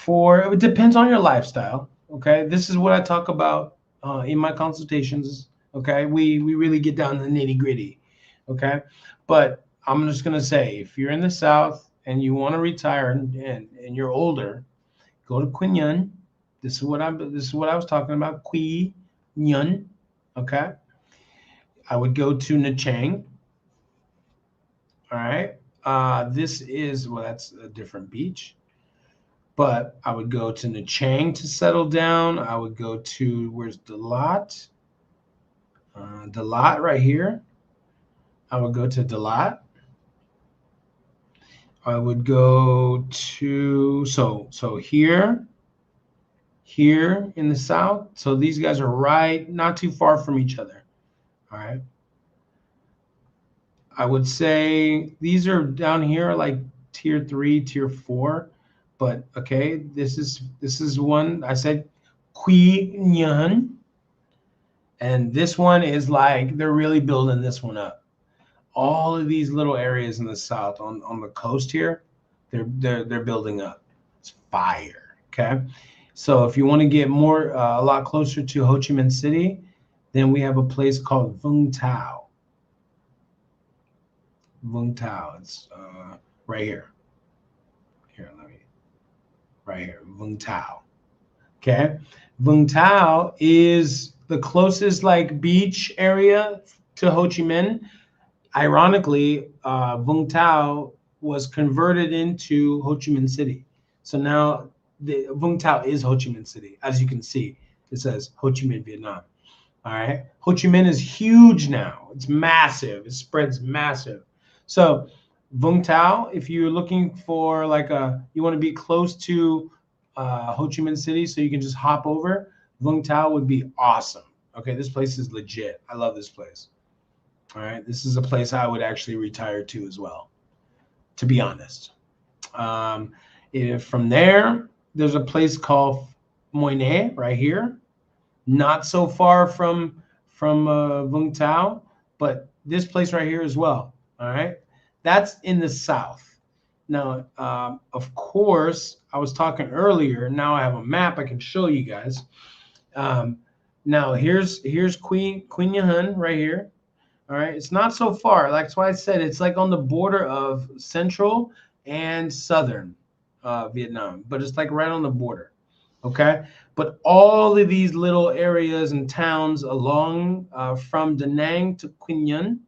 it depends on your lifestyle. Okay. This is what I talk about in my consultations. Okay. We really get down to the nitty gritty. Okay. But I'm just going to say, if you're in the south and you want to retire and you're older, go to Quin Yun. This is what I was talking about. Quin Yun. Okay. I would go to Nha Trang. All right. This is, well, that's a different beach. But I would go to Nha Trang to settle down. I would go to, where's Dalat? Dalat right here. I would go to Dalat. I would go to, so here in the south. So these guys are right, not too far from each other. All right. I would say these are down here like tier 3, tier 4. But okay, this is one I said Quin Yun. And this one is like they're really building this one up. All of these little areas in the south on the coast here, they're building up. It's fire. Okay. So if you want to get more a lot closer to Ho Chi Minh City, then we have a place called Vung Tau. Vung Tau. It's right here. Right here, Vung Tau. Okay. Vung Tau is the closest like beach area to Ho Chi Minh. Ironically, Vung Tau was converted into Ho Chi Minh City. So now the Vung Tau is Ho Chi Minh City. As you can see, it says Ho Chi Minh, Vietnam. All right. Ho Chi Minh is huge now. It's massive. It spreads massive. So Vung Tau, if you're looking for like you want to be close to Ho Chi Minh City, so you can just hop over. Vung Tau would be awesome. Okay, this place is legit. I love this place. All right, this is a place I would actually retire to as well, to be honest. If from there, there's a place called Moine right here, not so far from Vung Tau, but this place right here as well. All right, that's in the south. Now, of course, I was talking earlier. Now I have a map I can show you guys. Now here's Queen Yahan right here. All right, it's not so far. That's why I said it's like on the border of central and southern Vietnam, but it's like right on the border. Okay, but all of these little areas and towns along from Da Nang to Quy Nhon,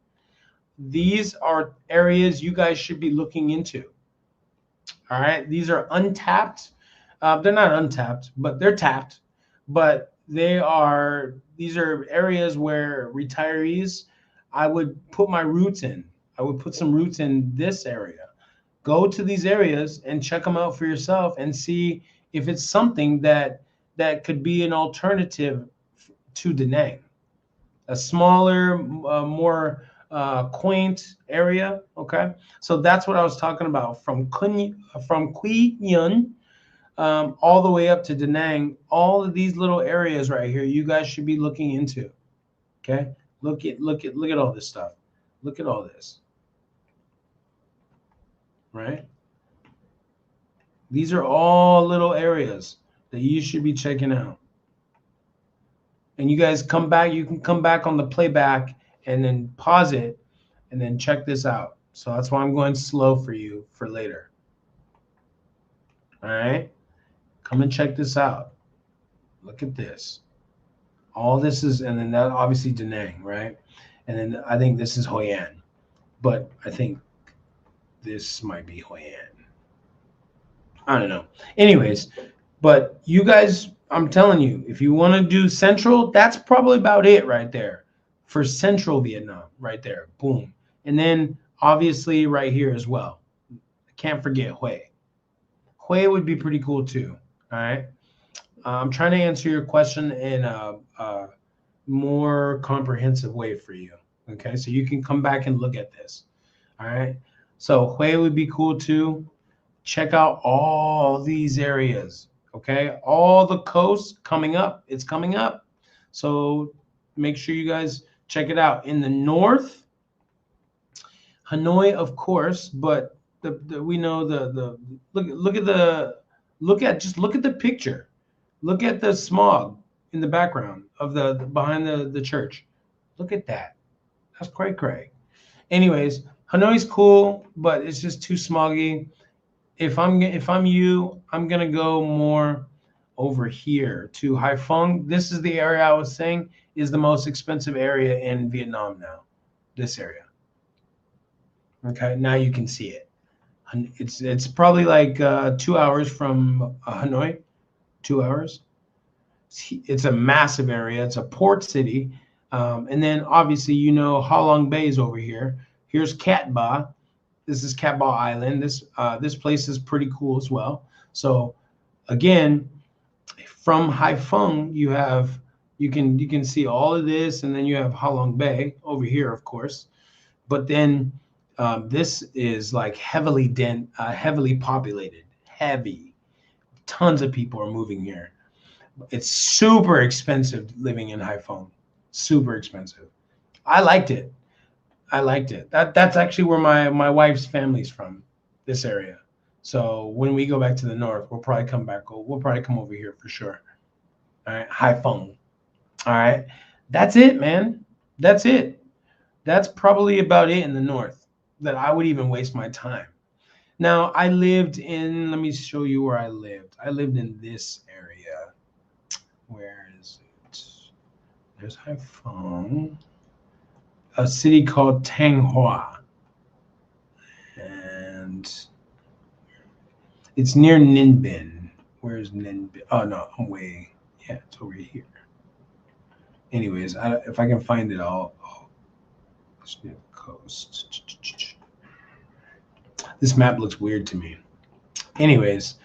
these are areas you guys should be looking into. All right, these are untapped. They're not untapped, but they're tapped. But these are areas where retirees, I would put my roots in. I would put some roots in this area. Go to these areas and check them out for yourself and see if it's something that could be an alternative to Da Nang, a smaller, more quaint area. Okay, so that's what I was talking about from Quy Nhon all the way up to Da Nang. All of these little areas right here, you guys should be looking into. Okay, look at all this stuff. Look at all this. Right? These are all little areas that you should be checking out. And you guys come back. You can come back on the playback and then pause it and then check this out. So that's why I'm going slow for you for later. All right, come and check this out. Look at this. All this is, and then that obviously Da Nang, right? And then I think this is Hoi An, but I think this might be Hoi An. I don't know. Anyways, but you guys, I'm telling you, if you want to do Central, that's probably about it right there for Central Vietnam, right there. Boom. And then obviously right here as well. I can't forget Hue. Hue would be pretty cool too. All right. I'm trying to answer your question in a more comprehensive way for you. Okay. So you can come back and look at this. All right. So Hue would be cool too. Check out all these areas. Okay. All the coast coming up. It's coming up. So make sure you guys check it out. In the north, Hanoi, of course, but we know the look at the picture. Look at the smog in the background of the behind the church. Look at that. That's cray. Anyways, Hanoi's cool, but it's just too smoggy. If I'm you, I'm gonna go more over here to Haiphong. This is the area I was saying is the most expensive area in Vietnam now. This area. Okay, now you can see it. It's probably like 2 hours from Hanoi. 2 hours. It's a massive area. It's a port city, and then obviously Ha Long Bay is over here. Here's Cat Ba. This is Cat Ba Island. This place is pretty cool as well. So again, from Haiphong, you can see all of this, and then you have Ha Long Bay over here, of course. But then this is like heavily populated, heavy. Tons of people are moving here. It's super expensive living in Haiphong. Super expensive. I liked it. That's actually where my wife's family's from, this area. So when we go back to the north, we'll probably come back. We'll probably come over here for sure. All right, Haiphong. All right, that's it, man. That's it. That's probably about it in the north that I would even waste my time. Now, let me show you where I lived. I lived in this area. Where is it? There's Haiphong. A city called Thanh Hoa. And it's near Ninh Binh. Where's Ninh Binh? Oh, no, it's over here. Anyways, if I can find it, it's near the coast. This map looks weird to me. Anyways,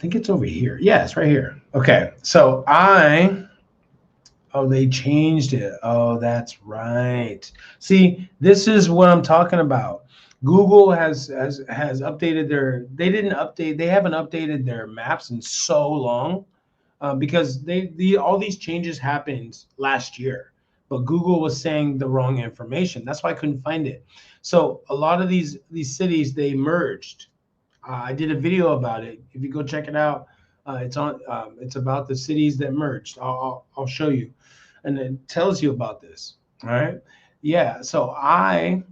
think it's over here. Yeah, it's right here. Okay, so oh, they changed it. Oh, that's right. See, this is what I'm talking about. Google has updated their. They haven't updated their maps in so long, because all these changes happened last year, but Google was saying the wrong information. That's why I couldn't find it. So a lot of these cities, they merged. I did a video about it. If you go check it out, it's on. It's about the cities that merged. I'll show you, and it tells you about this. All right. Yeah. So I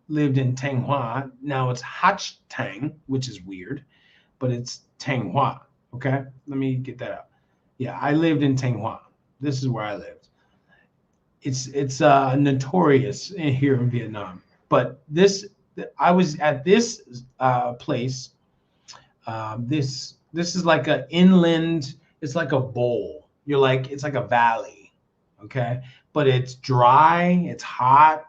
lived in Tanghua. Now it's Hachtang, which is weird, but it's Tanghua. Okay. Let me get that out. Yeah, I lived in Tanghua. This is where I lived. It's notorious here in Vietnam. But I was at this place. This is like an inland. It's like a bowl. It's like a valley, okay? But it's dry. It's hot.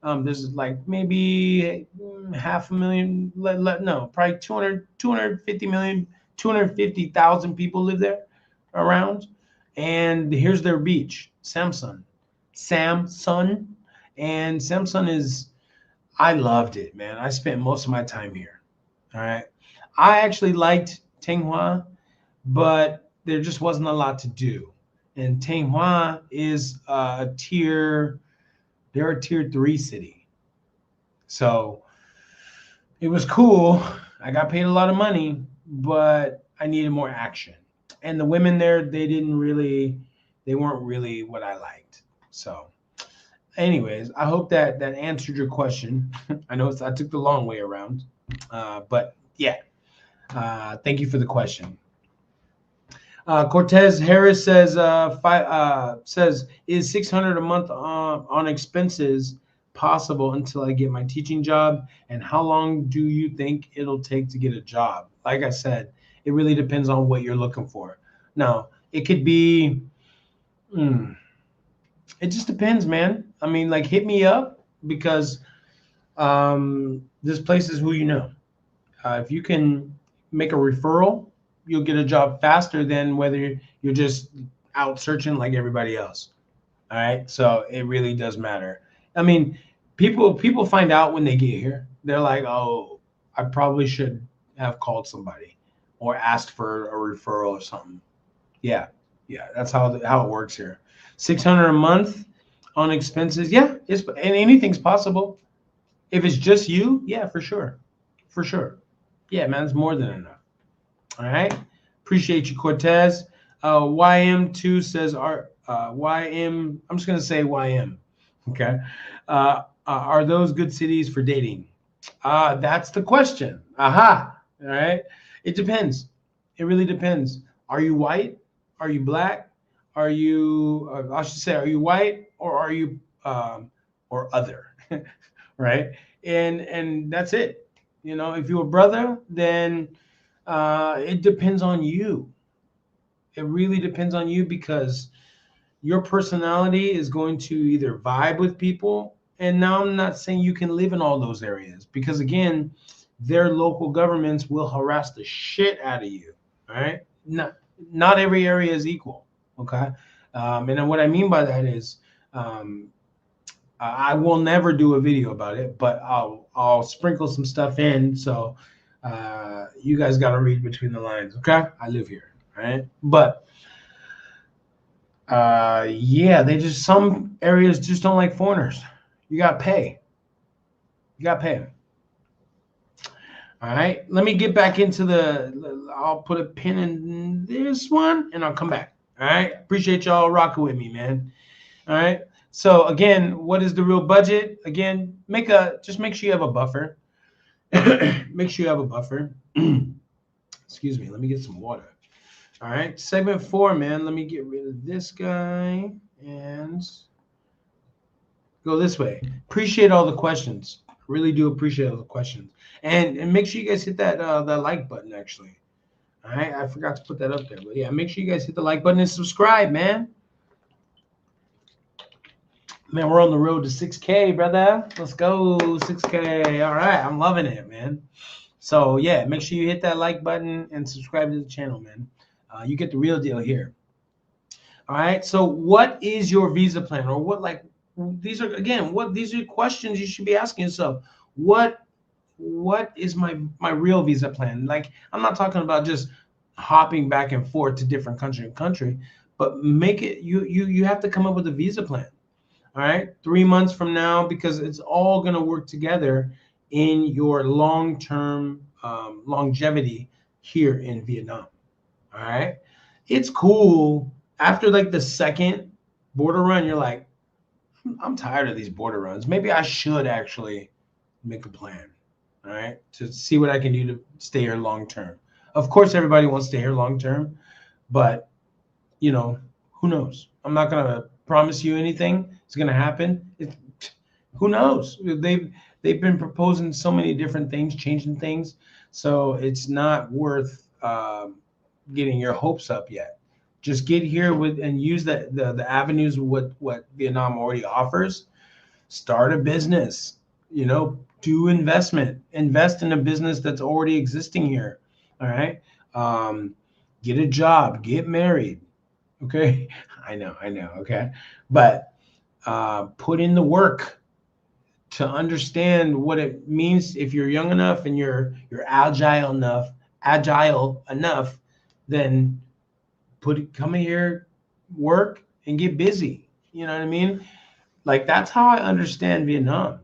There's like maybe half a million. No, probably 250 million, 250,000 people live there around. And here's their beach, Samsun. And Samsun is, I loved it, man. I spent most of my time here. All right. I actually liked Thanh but there just wasn't a lot to do. And Thanh is they're a tier 3 city. So it was cool. I got paid a lot of money, but I needed more action. And the women there, they weren't really what I liked. So anyways, I hope that answered your question. I know I took the long way around, but yeah. Thank you for the question. Cortez Harris says, is 600 a month on expenses possible until I get my teaching job? And how long do you think it'll take to get a job? Like I said, it really depends on what you're looking for. Now, it could be, it just depends, man. I mean, like, hit me up, because this place is who you know. If you can make a referral, you'll get a job faster than whether you're just out searching like everybody else. All right. So it really does matter. I mean, people find out when they get here. They're like, oh, I probably should have called somebody or asked for a referral or something. Yeah. Yeah. That's how it works here. 600 a month on expenses. Yeah. And anything's possible. If it's just you, yeah, for sure. For sure. Yeah, man, it's more than enough. All right. Appreciate you, Cortez. YM2 says, YM, I'm just going to say YM. Okay. Are those good cities for dating? That's the question. Aha. All right. It depends. It really depends. Are you white? Are you black? Are you, I should say, are you white, or are you, or other? Right. And that's it. You know, if you're a brother, then it depends on you. It really depends on you, because your personality is going to either vibe with people. And now I'm not saying you can live in all those areas, because again, their local governments will harass the shit out of you. All right. Not every area is equal. Okay. And what I mean by that is, I will never do a video about it, but I'll sprinkle some stuff in. So you guys got to read between the lines. Okay. I live here. Right. But yeah, some areas just don't like foreigners. You got to pay. All right. Let me get back into I'll put a pin in this one and I'll come back. All right. Appreciate y'all rocking with me, man. All right. So again, what is the real budget? Again, just make sure you have a buffer. Make sure you have a buffer. Excuse me. Let me get some water. All right. Segment 4, man. Let me get rid of this guy and go this way. Appreciate all the questions. Really do appreciate all the questions. And make sure you guys hit that like button, actually. All right. I forgot to put that up there. But yeah, make sure you guys hit the like button and subscribe, man. Man, we're on the road to 6K, brother. Let's go, 6K. All right, I'm loving it, man. So yeah, make sure you hit that like button and subscribe to the channel, man. You get the real deal here. All right. So what is your visa plan, or what, like, these are, again, what, these are questions you should be asking yourself. What is my real visa plan? Like, I'm not talking about just hopping back and forth to different country, but make it, you have to come up with a visa plan. All right, 3 months from now, because it's all going to work together in your long-term longevity here in Vietnam. All right, it's cool after like the second border run, you're like, I'm tired of these border runs. Maybe I should actually make a plan, all right, to see what I can do to stay here long term. Of course, everybody wants to stay here long term, but you know, who knows? I'm not gonna promise you anything. It's gonna happen. Who knows? They've been proposing so many different things, changing things, so it's not worth getting your hopes up yet. Just get here with and use the avenues what Vietnam already offers. Start a business, do invest in a business that's already existing here. All right. Get a job, get married. Okay. I know. Okay. But put in the work to understand what it means. If you're young enough and you're agile enough, then come here, work and get busy. You know what I mean? Like, that's how I understand Vietnam.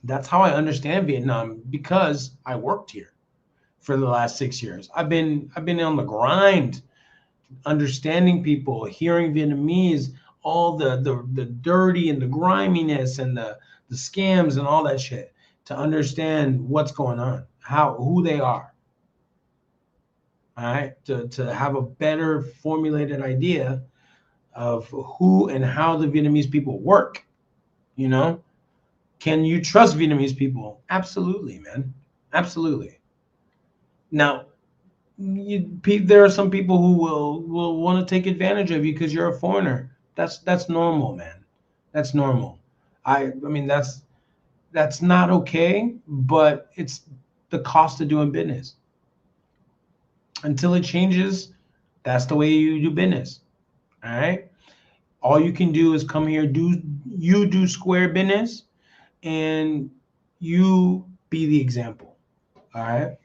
That's how I understand Vietnam, because I worked here for the last 6 years. I've been on the grind, understanding people, hearing Vietnamese, all the dirty and the griminess and the scams and all that shit, to understand what's going on, who they are. All right, to have a better formulated idea of who and how the Vietnamese people work. You know, can you trust Vietnamese people? Absolutely, man. Absolutely. Now, there are some people who will want to take advantage of you because you're a foreigner. That's normal, man. That's normal. I mean, that's not okay, but it's the cost of doing business. Until it changes, that's the way you do business. All right. All you can do is come here, do square business, and you be the example. All right.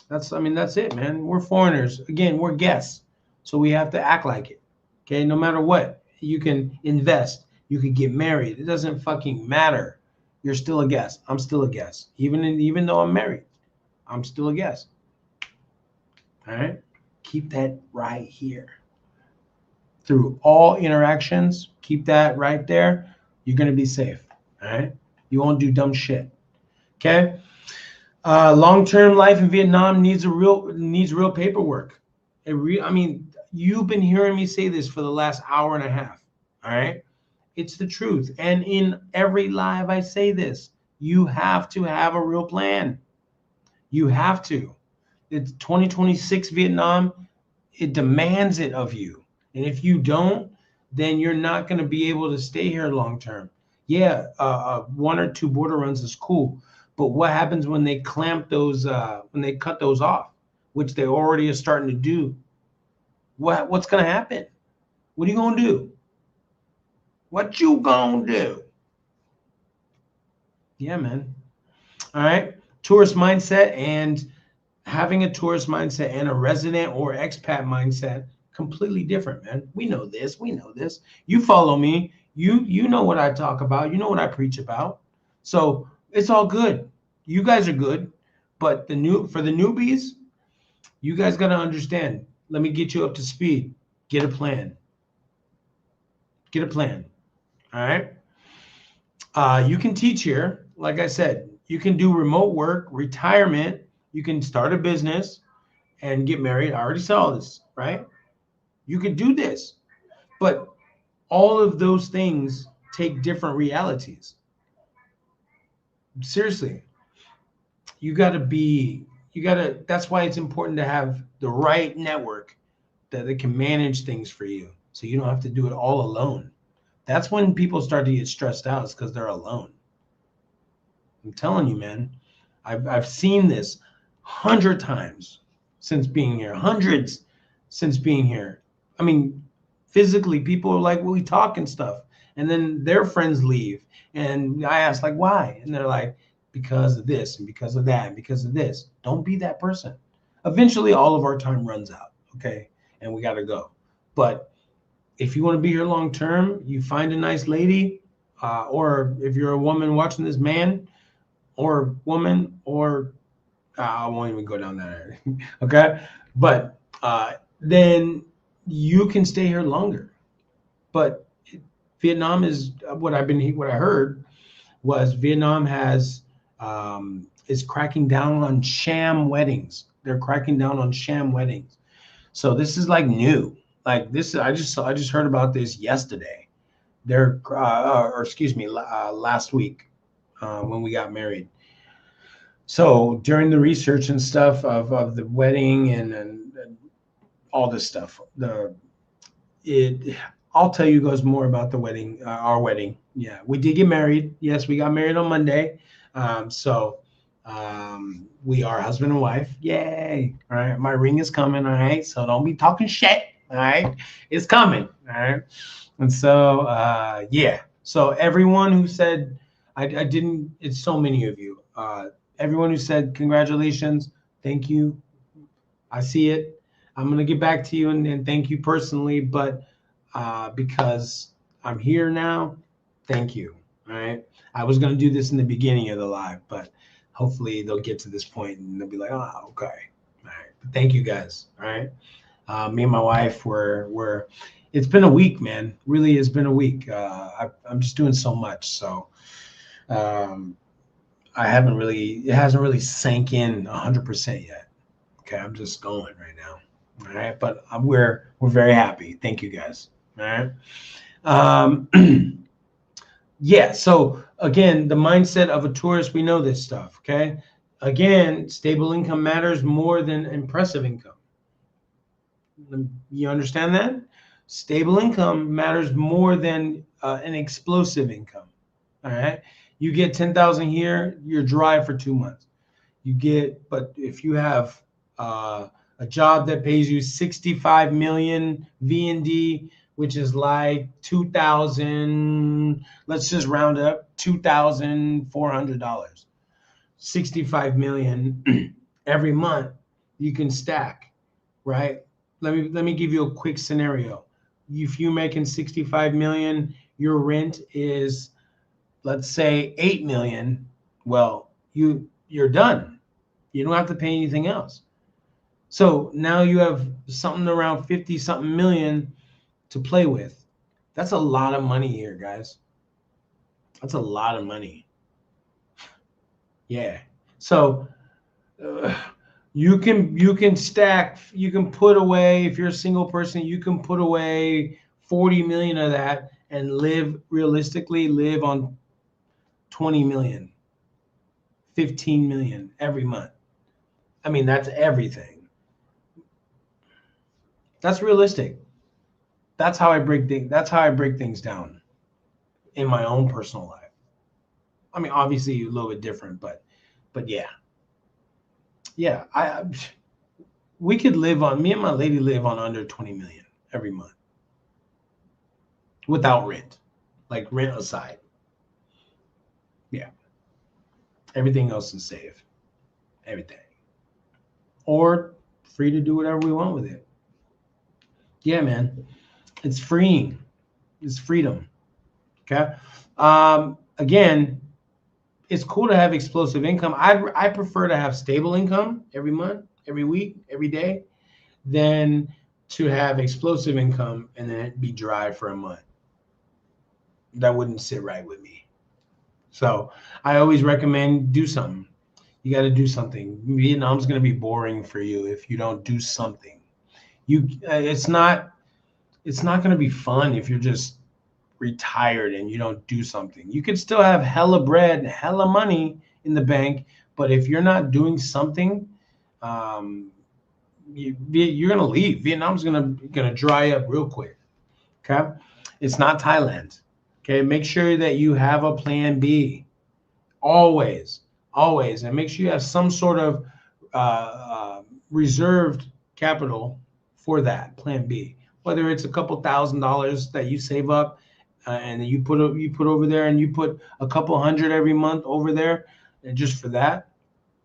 That's it, man. We're foreigners. Again, we're guests. So we have to act like it. Okay. No matter what, you can invest, you could get married. It doesn't fucking matter. You're still a guest. I'm still a guest. Even though I'm married, I'm still a guest. All right. Keep that right here. Through all interactions, keep that right there. You're going to be safe. All right. You won't do dumb shit. Okay. Long-term life in Vietnam needs real paperwork. You've been hearing me say this for the last hour and a half. All right. It's the truth. And in every live, I say this. You have to have a real plan. You have to. It's 2026 Vietnam. It demands it of you. And if you don't, then you're not going to be able to stay here long term. Yeah, 1 or 2 border runs is cool. But what happens when they clamp those, when they cut those off, which they already are starting to do? What's going to happen? What are you going to do? What you going to do? Yeah, man. All right. Tourist mindset, and having a tourist mindset and a resident or expat mindset, completely different, man. We know this. You follow me. You know what I talk about. You know what I preach about. So it's all good. You guys are good, but for the newbies, you guys got to understand. Let me get you up to speed. Get a plan. Get a plan. All right. You can teach here. Like I said, you can do remote work, retirement. You can start a business and get married. I already saw this, right? You could do this, but all of those things take different realities. Seriously, that's why it's important to have the right network that can manage things for you, so you don't have to do it all alone. That's when people start to get stressed out, is because they're alone. I'm telling you, man. I've seen this 100 times since being here, hundreds since being here. I mean, physically, people are like, well, we talk and stuff. And then their friends leave. And I ask, like, why? And they're like, because of this and because of that and because of this. Don't be that person. Eventually, all of our time runs out, okay? And we got to go. But if you want to be here long term, you find a nice lady, or if you're a woman watching this, man or woman, or I won't even go down that area, okay? But then you can stay here longer. But Vietnam is what I heard was Vietnam is cracking down on sham weddings. They're cracking down on sham weddings. So this is like new. Like this, I just heard about this yesterday. Or excuse me, last week when we got married. So during the research and stuff of the wedding and all this stuff, I'll tell you guys more about the wedding, our wedding. Yeah, we did get married. Yes, we got married on Monday. We are husband and wife. Yay. All right. My ring is coming. All right. So don't be talking shit. All right. It's coming. All right. And so, yeah. So everyone who said, I didn't, it's so many of you. Everyone who said, congratulations. Thank you. I see it. I'm going to get back to you and thank you personally. But because I'm here now, thank you. All right. I was going to do this in the beginning of the live, but hopefully they'll get to this point and they'll be like, oh, okay. All right. But thank you guys. All right. Me and my wife it's been a week, man. Really, it's been a week. I'm just doing so much. So it hasn't really sank in 100% yet. Okay. I'm just going right now. All right. But we're very happy. Thank you guys. All right. Yeah. So again, the mindset of a tourist, we know this stuff. Okay. Again, stable income matters more than impressive income. You understand that? Stable income matters more than an explosive income. All right. You get 10,000 here, you're dry for 2 months. But if you have a job that pays you 65 million VND, which is like 2,000, let's just round up, $2,400, 65 million every month, you can stack, right? Let me give you a quick scenario. If you're making 65 million, your rent is, let's say, 8 million. Well, you're done. You don't have to pay anything else. So now you have something around 50 something million to play with. That's a lot of money here, guys. That's a lot of money. Yeah. So you can stack, you can put away, if you're a single person, you can put away 40 million of that and live on 20 million, 15 million every month. I mean, that's everything. That's realistic. That's how I break things down in my own personal life. I mean, obviously a little bit different, but yeah. Yeah, me and my lady live on under 20 million every month without rent, like rent aside. Yeah. Everything else is safe. Everything. Or free to do whatever we want with it. Yeah, man. It's freeing. It's freedom. Okay. Again, it's cool to have explosive income. I prefer to have stable income every month, every week, every day, than to have explosive income and then it be dry for a month. That wouldn't sit right with me. So I always recommend do something. You got to do something. Vietnam's going to be boring for you if you don't do something. It's not going to be fun if you're just retired and you don't do something. You could still have hella bread, hella money in the bank, but if you're not doing something, you're gonna leave. Vietnam's gonna dry up real quick. Okay, it's not Thailand. Okay, make sure that you have a plan B. Always always, and make sure you have some sort of reserved capital for that plan B. Whether it's a couple $1,000s that you save up, and you put over there, and you put a couple hundred every month over there, and just for that,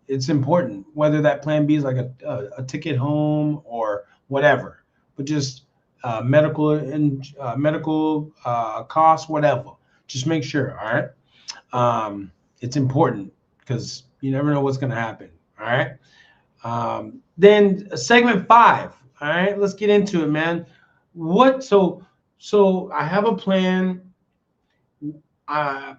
it's important. Whether that plan B is like a ticket home or whatever, but just medical costs, whatever. Just make sure. All right. It's important because you never know what's going to happen. All right. Then segment 5. All right, let's get into it, man. What? So I have a plan. I'm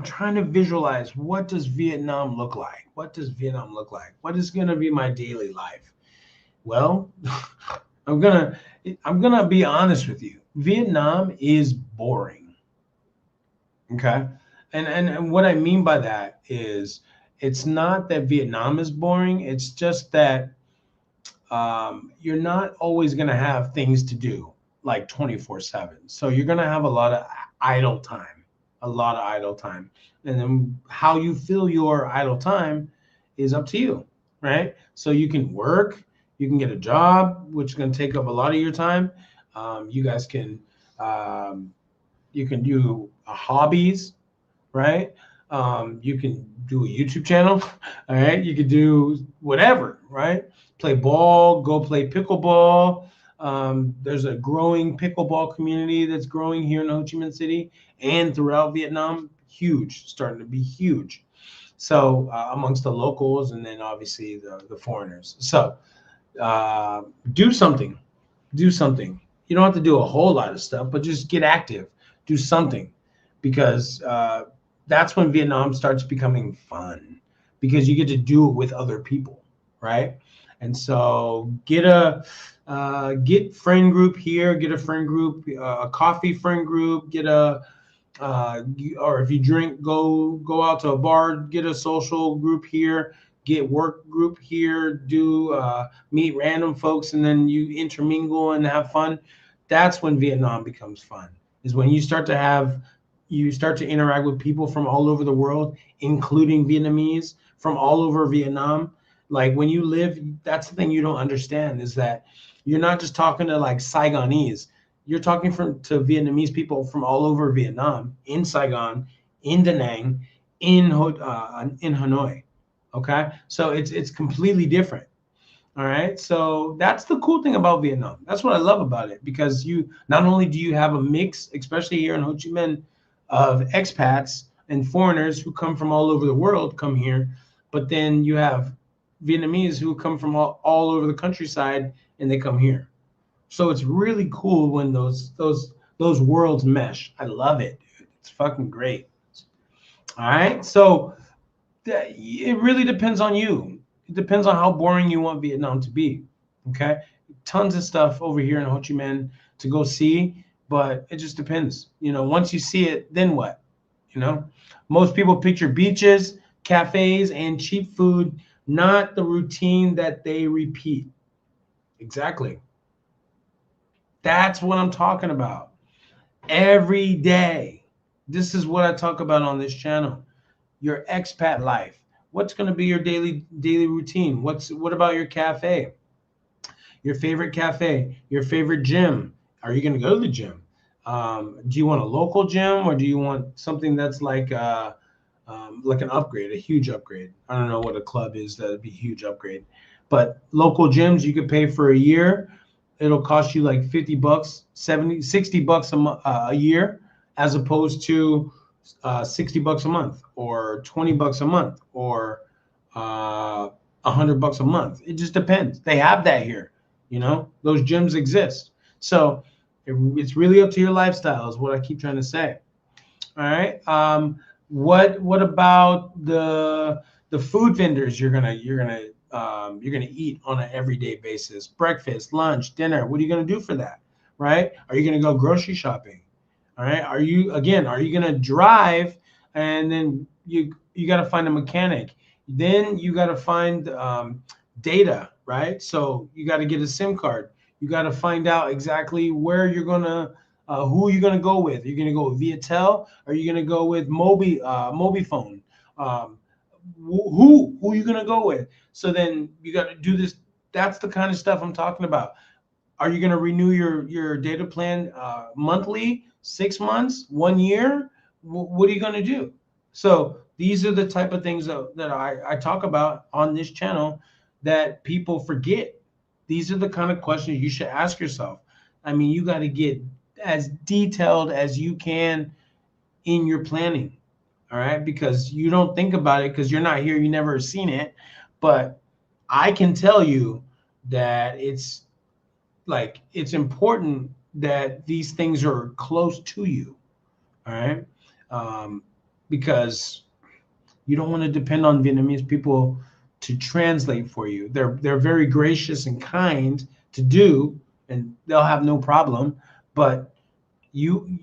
trying to visualize, what does Vietnam look like? What does Vietnam look like? What is going to be my daily life? Well, I'm gonna be honest with you. Vietnam is boring. Okay. And what I mean by that is, it's not that Vietnam is boring. It's just that you're not always going to have things to do like 24/7. So you're going to have a lot of idle time, And then how you fill your idle time is up to you, right? So you can work, you can get a job, which is going to take up a lot of your time. You guys can, you can do hobbies, right? You can do a YouTube channel, all right? You could do whatever, right? Play ball, go play pickleball. There's a growing pickleball community that's growing here in Ho Chi Minh City and throughout Vietnam. Huge, starting to be huge. So amongst the locals, and then obviously the foreigners. So do something. You don't have to do a whole lot of stuff, but just get active. Do something, because that's when Vietnam starts becoming fun, because you get to do it with other people, right? And so get friend group here, get a friend group, a coffee friend group, get a or if you drink, go out to a bar, get a social group here, get work group here, do meet random folks, and then you intermingle and have fun. That's when Vietnam becomes fun, is when you start to interact with people from all over the world, including Vietnamese from all over Vietnam. Like when you live, that's the thing you don't understand, is that you're not just talking to like Saigonese. You're talking to Vietnamese people from all over Vietnam, in Saigon, in Da Nang, in Hanoi. Okay, so it's completely different. All right, so that's the cool thing about Vietnam. That's what I love about it, because you not only do you have a mix, especially here in Ho Chi Minh, of expats and foreigners who come from all over the world come here, but then you have Vietnamese who come from all over the countryside, and they come here. So it's really cool when those worlds mesh. I love it, dude. It's fucking great. All right, so it really depends on you. It depends on how boring you want Vietnam to be. Okay, tons of stuff over here in Ho Chi Minh to go see, but it just depends. Once you see it, then what? Most people picture beaches, cafes, and cheap food, not the routine that they repeat. Exactly. That's what I'm talking about. Every day. This is what I talk about on this channel. Your expat life. What's going to be your daily routine? What about your cafe? Your favorite cafe, your favorite gym. Are you going to go to the gym? Do you want a local gym, or do you want something that's like an upgrade, a huge upgrade? I don't know what a club is. That'd be a huge upgrade. But local gyms, you could pay for a year. It'll cost you like $50, $70, $60 a year, as opposed to $60 a month, or $20 a month, or $100 a month. It just depends. They have that here. Those gyms exist. So it's really up to your lifestyle, is what I keep trying to say. All right. What about the food vendors you're gonna eat on an everyday basis? Breakfast, lunch, dinner. What are you gonna do for that? Right? Are you gonna go grocery shopping? All right. Are you gonna drive, and then you got to find a mechanic? Then you got to find data, right? So you got to get a SIM card. You got to find out exactly where you're gonna, who you're gonna go with. You're gonna go with Viatel, or you're gonna go with Mobifone. Who are you gonna go with? So then you got to do this. That's the kind of stuff I'm talking about. Are you going to renew your data plan monthly, 6 months, 1 year? What are you going to do? So these are the type of things that I talk about on this channel that people forget. These are the kind of questions you should ask yourself. I mean, you got to get as detailed as you can in your planning. All right, because you don't think about it because you're not here, you never seen it. But I can tell you that it's important that these things are close to you. All right, um, because you don't want to depend on Vietnamese people to translate for you. They're very gracious and kind to do, and they'll have no problem. But you,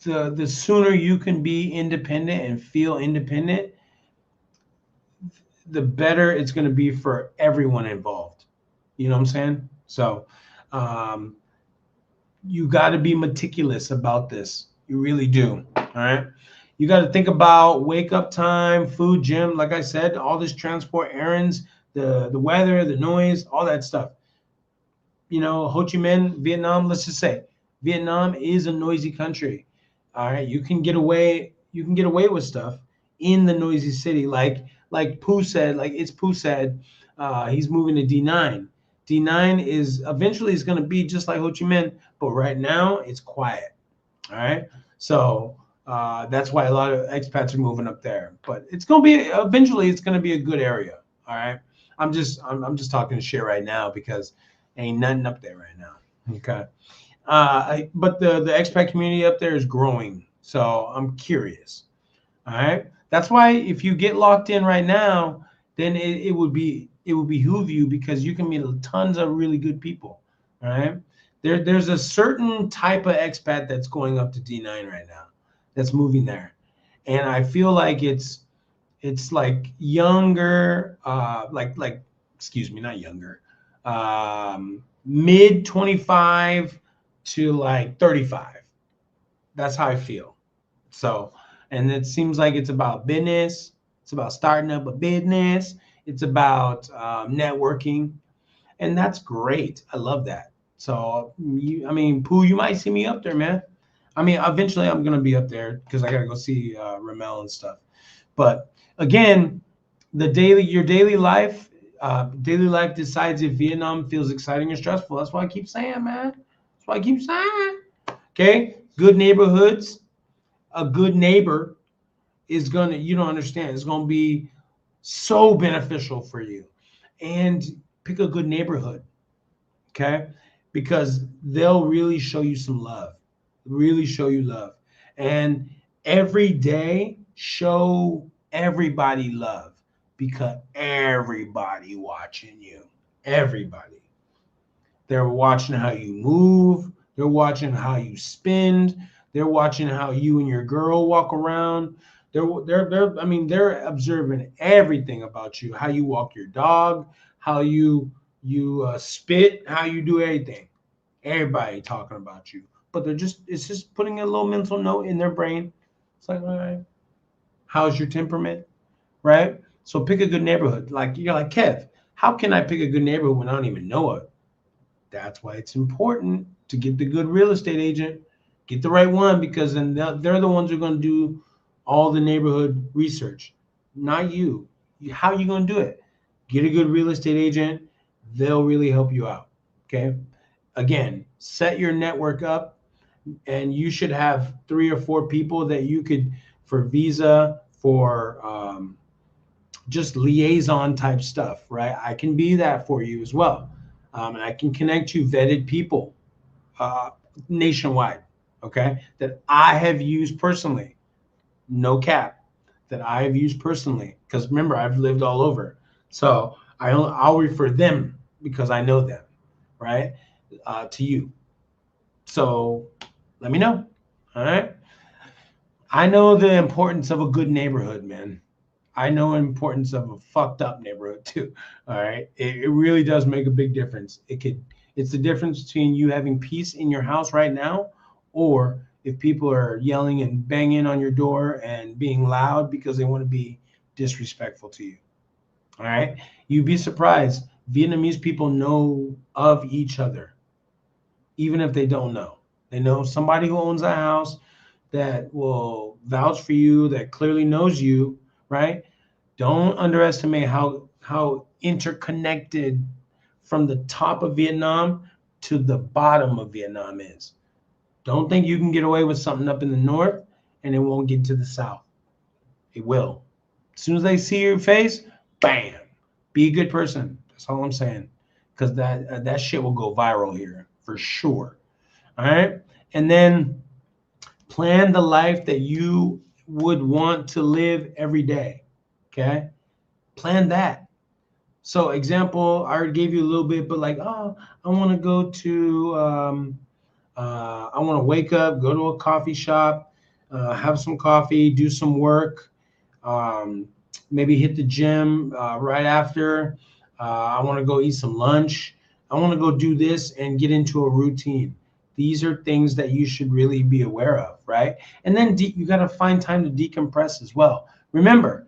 the sooner you can be independent and feel independent, the better it's going to be for everyone involved. You know what I'm saying? So, um, you got to be meticulous about this. You really do. All right. You got to think about wake up time, food, gym, like I said, all this transport, errands, the weather, the noise, all that stuff. Ho Chi Minh, Vietnam, let's just say Vietnam is a noisy country. All right. You can get away with stuff in the noisy city. Like Pooh said, he's moving to D9. D9 is eventually is going to be just like Ho Chi Minh, but right now it's quiet. All right. So that's why a lot of expats are moving up there. But it's going to be eventually it's going to be a good area. All right. I'm just talking shit right now because ain't nothing up there right now. Okay. But the expat community up there is growing. So I'm curious. All right. That's why if you get locked in right now, then it would behoove you because you can meet tons of really good people. All right. There's a certain type of expat that's going up to D9 right now, that's moving there, and I feel like it's like younger, like excuse me, not younger, mid 25 to like 35. That's how I feel. So, and it seems like it's about business. It's about starting up a business. It's about networking, and that's great. I love that. So, I mean, Pooh, you might see me up there, man. I mean, eventually I'm gonna be up there because I gotta go see Ramel and stuff. But again, your daily life decides if Vietnam feels exciting or stressful. That's why I keep saying, man. That's why I keep saying. Okay, good neighborhoods, a good neighbor is gonna, you don't understand, it's gonna be so beneficial for you. And pick a good neighborhood, okay? Because they'll really show you some love, really show you love. And every day, show everybody love because everybody watching you. Everybody. They're watching how you move. They're watching how you spend. They're watching how you and your girl walk around. They're observing everything about you. How you walk your dog, how you spit, how you do everything. Everybody talking about you. But it's just putting a little mental note in their brain. It's like, all right, how's your temperament? Right? So pick a good neighborhood. Like you're like, Kev, how can I pick a good neighborhood when I don't even know it? That's why it's important to get the good real estate agent, get the right one, because then they're the ones who are going to do all the neighborhood research, not you. How are you going to do it? Get a good real estate agent. They'll really help you out. Okay. Again, set your network up, and you should have 3 or 4 people that you could, for visa, for just liaison type stuff, right? I can be that for you as well. And I can connect you vetted people nationwide, okay, that I have used personally, no cap, that I have used personally. Because remember, I've lived all over. So I'll refer them because I know them, right, to you. So let me know. All right. I know the importance of a good neighborhood, man. I know the importance of a fucked up neighborhood too. All right. It really does make a big difference. It's the difference between you having peace in your house right now, or if people are yelling and banging on your door and being loud because they want to be disrespectful to you. All right. You'd be surprised. Vietnamese people know of each other, even if they don't know. They know somebody who owns a house that will vouch for you, that clearly knows you, right? Don't underestimate how interconnected from the top of Vietnam to the bottom of Vietnam is. Don't think you can get away with something up in the north and it won't get to the south. It will. As soon as they see your face, bam. Be a good person. That's all I'm saying. Because that shit will go viral here for sure. All right. And then plan the life that you would want to live every day. Okay. Plan that. So, example, I already gave you a little bit, but like, oh, I want to go to, I want to wake up, go to a coffee shop, have some coffee, do some work, um, maybe hit the gym right after. I want to go eat some lunch. I want to go do this and get into a routine. These are things that you should really be aware of, right? And then you got to find time to decompress as well. Remember,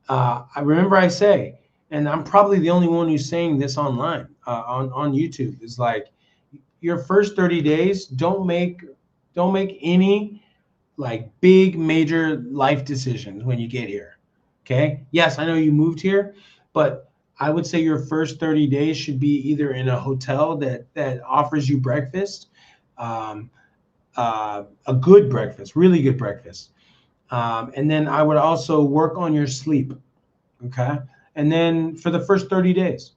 I say, and I'm probably the only one who's saying this online on YouTube, is like your first 30 days, don't make any like big major life decisions when you get here. Okay. Yes, I know you moved here, but I would say your first 30 days should be either in a hotel that offers you breakfast, um, a good breakfast, really good breakfast. And then I would also work on your sleep. Okay. And then for the first 30 days.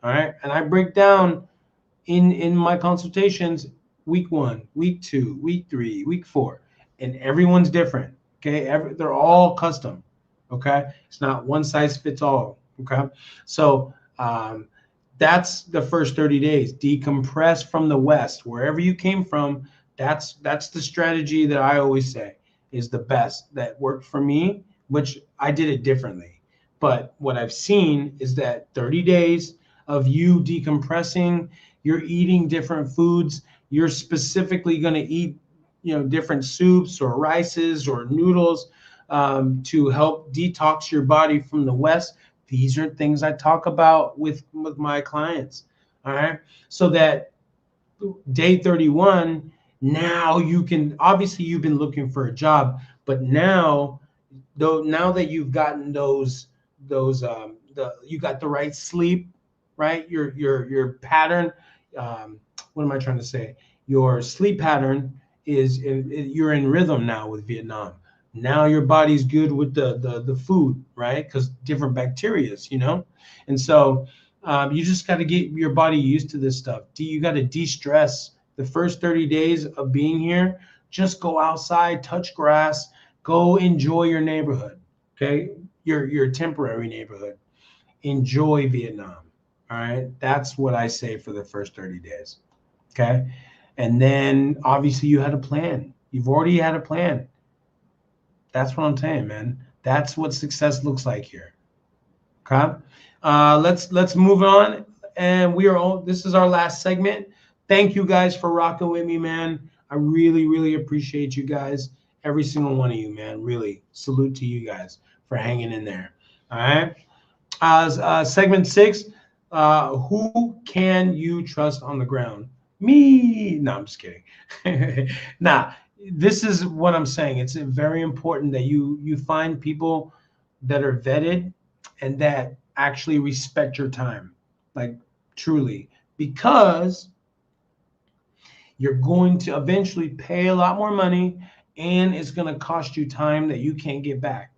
All right. And I break down in my consultations week 1, week 2, week 3, week 4, and everyone's different. Okay. They're all custom. Okay. It's not one size fits all. Okay. So that's the first 30 days. Decompress from the West, wherever you came from. That's the strategy that I always say is the best that worked for me, which I did it differently. But what I've seen is that 30 days of you decompressing, you're eating different foods, you're specifically going to eat, different soups or rices or noodles to help detox your body from the West. These are things I talk about with my clients. All right. So that day 31, now you can, obviously you've been looking for a job, but now that you've gotten you got the right sleep, right? Your pattern, what am I trying to say? Your sleep pattern you're in rhythm now with Vietnam. Now your body's good with the food, right? Because different bacterias, and so you just got to get your body used to this stuff. You got to de-stress the first 30 days of being here. Just go outside, touch grass, go enjoy your neighborhood. Okay, your temporary neighborhood. Enjoy Vietnam. All right, that's what I say for the first 30 days. Okay, and then obviously you had a plan. You've already had a plan. That's what I'm saying, man. That's what success looks like here. Okay, let's move on, and this is our last segment. Thank you guys for rocking with me, man. I really, really appreciate you guys, every single one of you, man. Really, salute to you guys for hanging in there. All right. Segment 6, who can you trust on the ground? Me. No, I'm just kidding. Nah, this is what I'm saying. It's very important that you find people that are vetted and that actually respect your time, like truly, because you're going to eventually pay a lot more money and it's going to cost you time that you can't get back.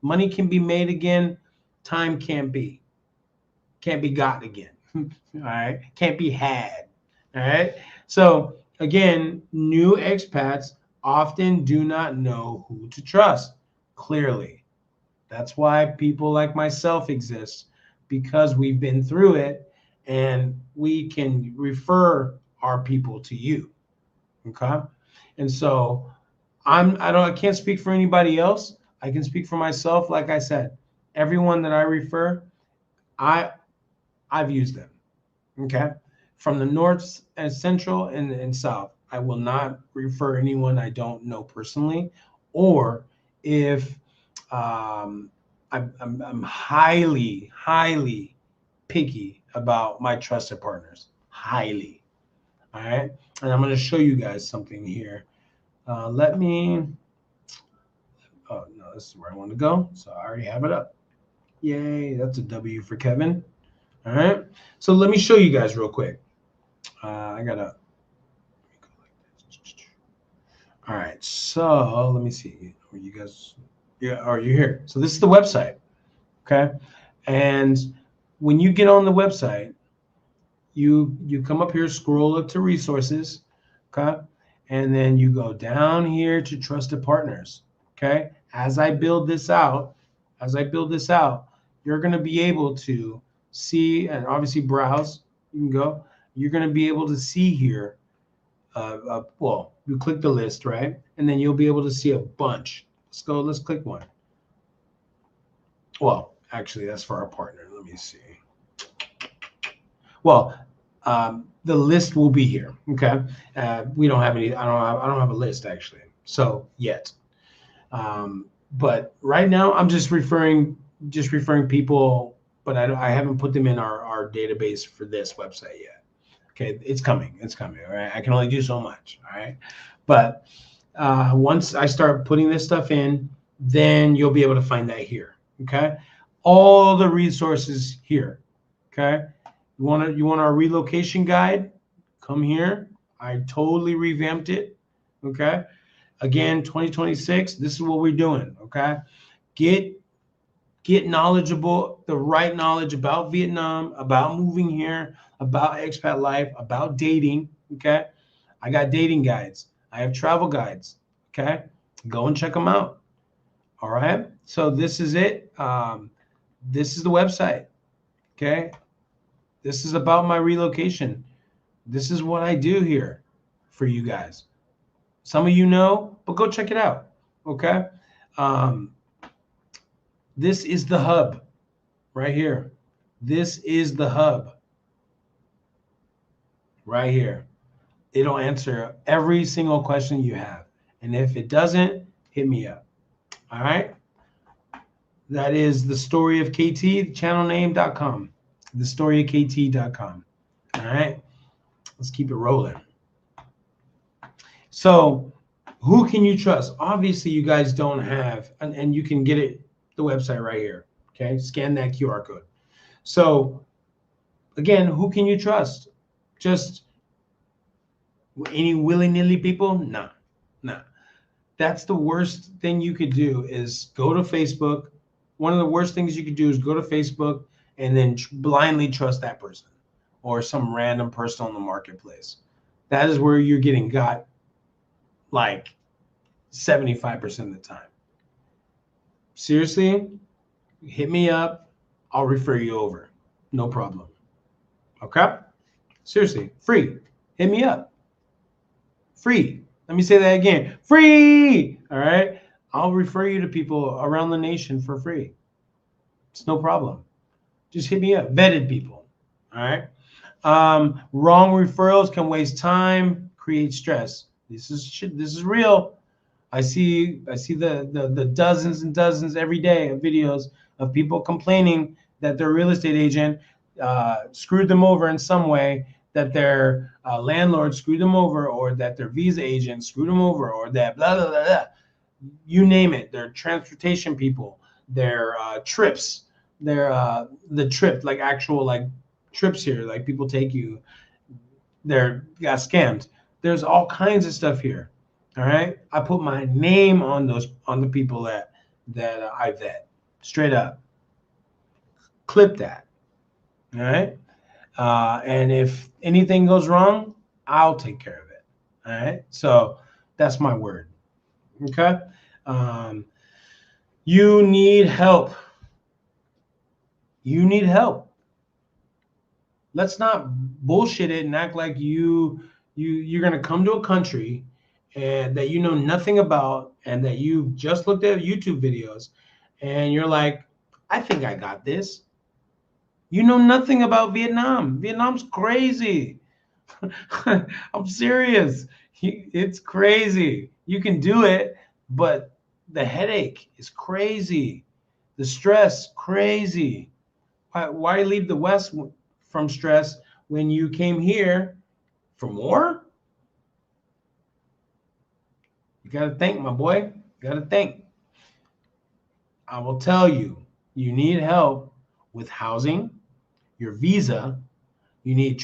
Money can be made again, time can't be got again. All right, can't be had. All right. So again, new expats often do not know who to trust. Clearly, that's why people like myself exist, because we've been through it and we can refer our people to you. Okay. And so I can't speak for anybody else. I can speak for myself. Like I said, everyone that I refer, I've used them. Okay. From the north and central and south, I will not refer anyone I don't know personally, or if I'm highly picky about my trusted partners. Highly. All right. And I'm going to show you guys something here. Let me. Oh, no, this is where I want to go. So I already have it up. Yay. That's a W for Kevin. All right. So let me show you guys real quick. I got to. All right. So let me see. Are you guys. Yeah. Are you here? So this is the website. Okay. And when you get on the website, you come up here, scroll up to resources, okay, and then you go down here to trusted partners. Okay, as I build this out, you're going to be able to see and obviously browse. You can go. You're going to be able to see here. Well, you click the list, right, and then you'll be able to see a bunch. Let's go. Let's click one. Well, actually, that's for our partner. Let me see. Well, the list will be here. Okay, we don't have any. I don't have a list actually. So yet, but right now I'm just referring people, but I haven't put them in our database for this website yet. Okay, it's coming. It's coming. All right, I can only do so much. All right, but once I start putting this stuff in, then you'll be able to find that here. Okay, all the resources here. Okay. You want our relocation guide? Come here. I totally revamped it. Okay. Again, 2026, this is what we're doing. Okay. Get knowledgeable, the right knowledge about Vietnam, about moving here, about expat life, about dating. Okay. I got dating guides. I have travel guides. Okay. Go and check them out. All right. So this is it. This is the website. Okay. This is about my relocation. This is what I do here for you guys. Some of you know, but go check it out. Okay. This is the hub right here. This is the hub right here. It'll answer every single question you have. And if it doesn't, hit me up. All right. That is the story of KT, channelname.com. TheStoryOfKT.com. All right. Let's keep it rolling. So who can you trust? Obviously, you guys don't have, and you can get it, the website right here. Okay. Scan that QR code. So again, who can you trust? Just any willy-nilly people? Nah. That's the worst thing you could do is go to Facebook. One of the worst things you could do is go to Facebook and then blindly trust that person or some random person on the marketplace. That is where you're getting got like 75% of the time. Seriously, hit me up. I'll refer you over. No problem. Okay? Seriously, free. Hit me up. Free. Let me say that again. Free. All right? I'll refer you to people around the nation for free. It's no problem. Just hit me up. Vetted people. All right? Wrong referrals can waste time, create stress. This is real. I see the dozens and dozens every day of videos of people complaining that their real estate agent screwed them over in some way, that their landlord screwed them over, or that their visa agent screwed them over, or that blah blah blah blah. You name it. Their transportation people, their trips, their the trip, like actual like trips here, like people take you, they're got scammed. There's all kinds of stuff here. All right, I put my name on the people that I vet, straight up. Clip that. All right, and if anything goes wrong, I'll take care of it. All right, so that's my word. Okay, you need help. You need help. Let's not bullshit it and act like you're gonna come to a country and that you know nothing about, and that you've just looked at YouTube videos and you're like, I think I got this. You know nothing about Vietnam. Vietnam's crazy. I'm serious. It's crazy. You can do it, but the headache is crazy. The stress, crazy. Why leave the West from stress when you came here for more? You got to think, my boy. You got to think. I will tell you, you need help with housing, your visa. You need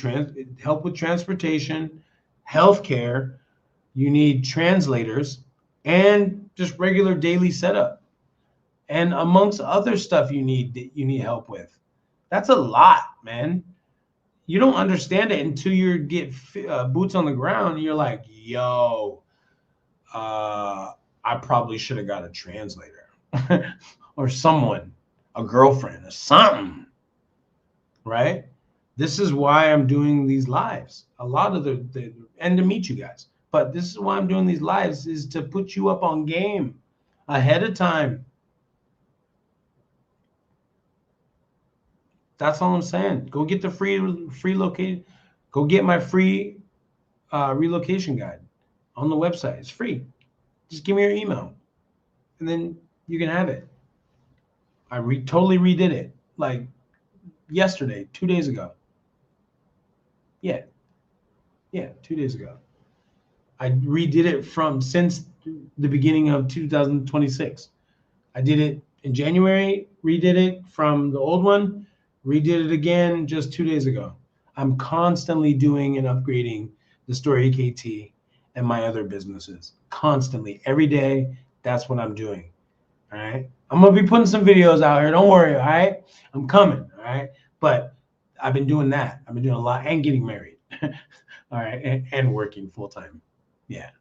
help with transportation, healthcare. You need translators, and just regular daily setup. And amongst other stuff you need help with. That's a lot, man. You don't understand it until you get boots on the ground. And you're like, yo, I probably should have got a translator or someone, a girlfriend or something, right? This is why I'm doing these lives. A lot of and to meet you guys. But this is why I'm doing these lives, is to put you up on game ahead of time. That's all I'm saying. Go get the free location. Go get my free relocation guide on the website. It's free. Just give me your email, and then you can have it. I totally redid it like yesterday, 2 days ago. Yeah, 2 days ago. I redid it since the beginning of 2026. I did it in January, redid it from the old one, redid it again just 2 days ago. I'm constantly doing and upgrading the Story KT and my other businesses. Constantly, every day, that's what I'm doing. All right. I'm going to be putting some videos out here. Don't worry. All right. I'm coming. All right. But I've been doing that. I've been doing a lot and getting married. All right. And working full time. Yeah.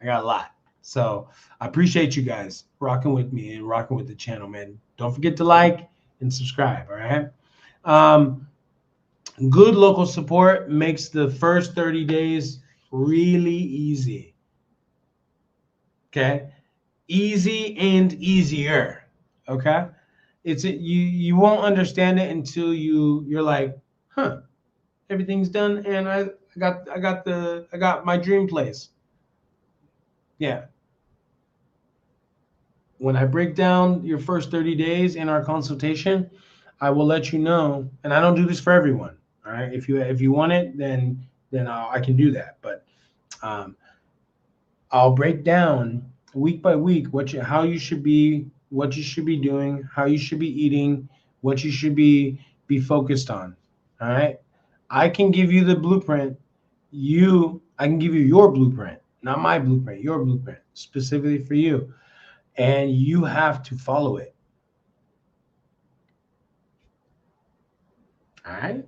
I got a lot. So I appreciate you guys rocking with me and rocking with the channel, man. Don't forget to like and subscribe. All right. Good local support makes the first 30 days really easy. Okay. Easy and easier. Okay. You won't understand it until you're like, huh, everything's done and I got my dream place. Yeah. When I break down your first 30 days in our consultation, I will let you know, and I don't do this for everyone. All right. If you want it, then I can do that. But I'll break down week by week how you should be, what you should be doing, how you should be eating, what you should be focused on. All right. I can give you the blueprint. I can give you your blueprint, not my blueprint, your blueprint specifically for you. And you have to follow it. All right.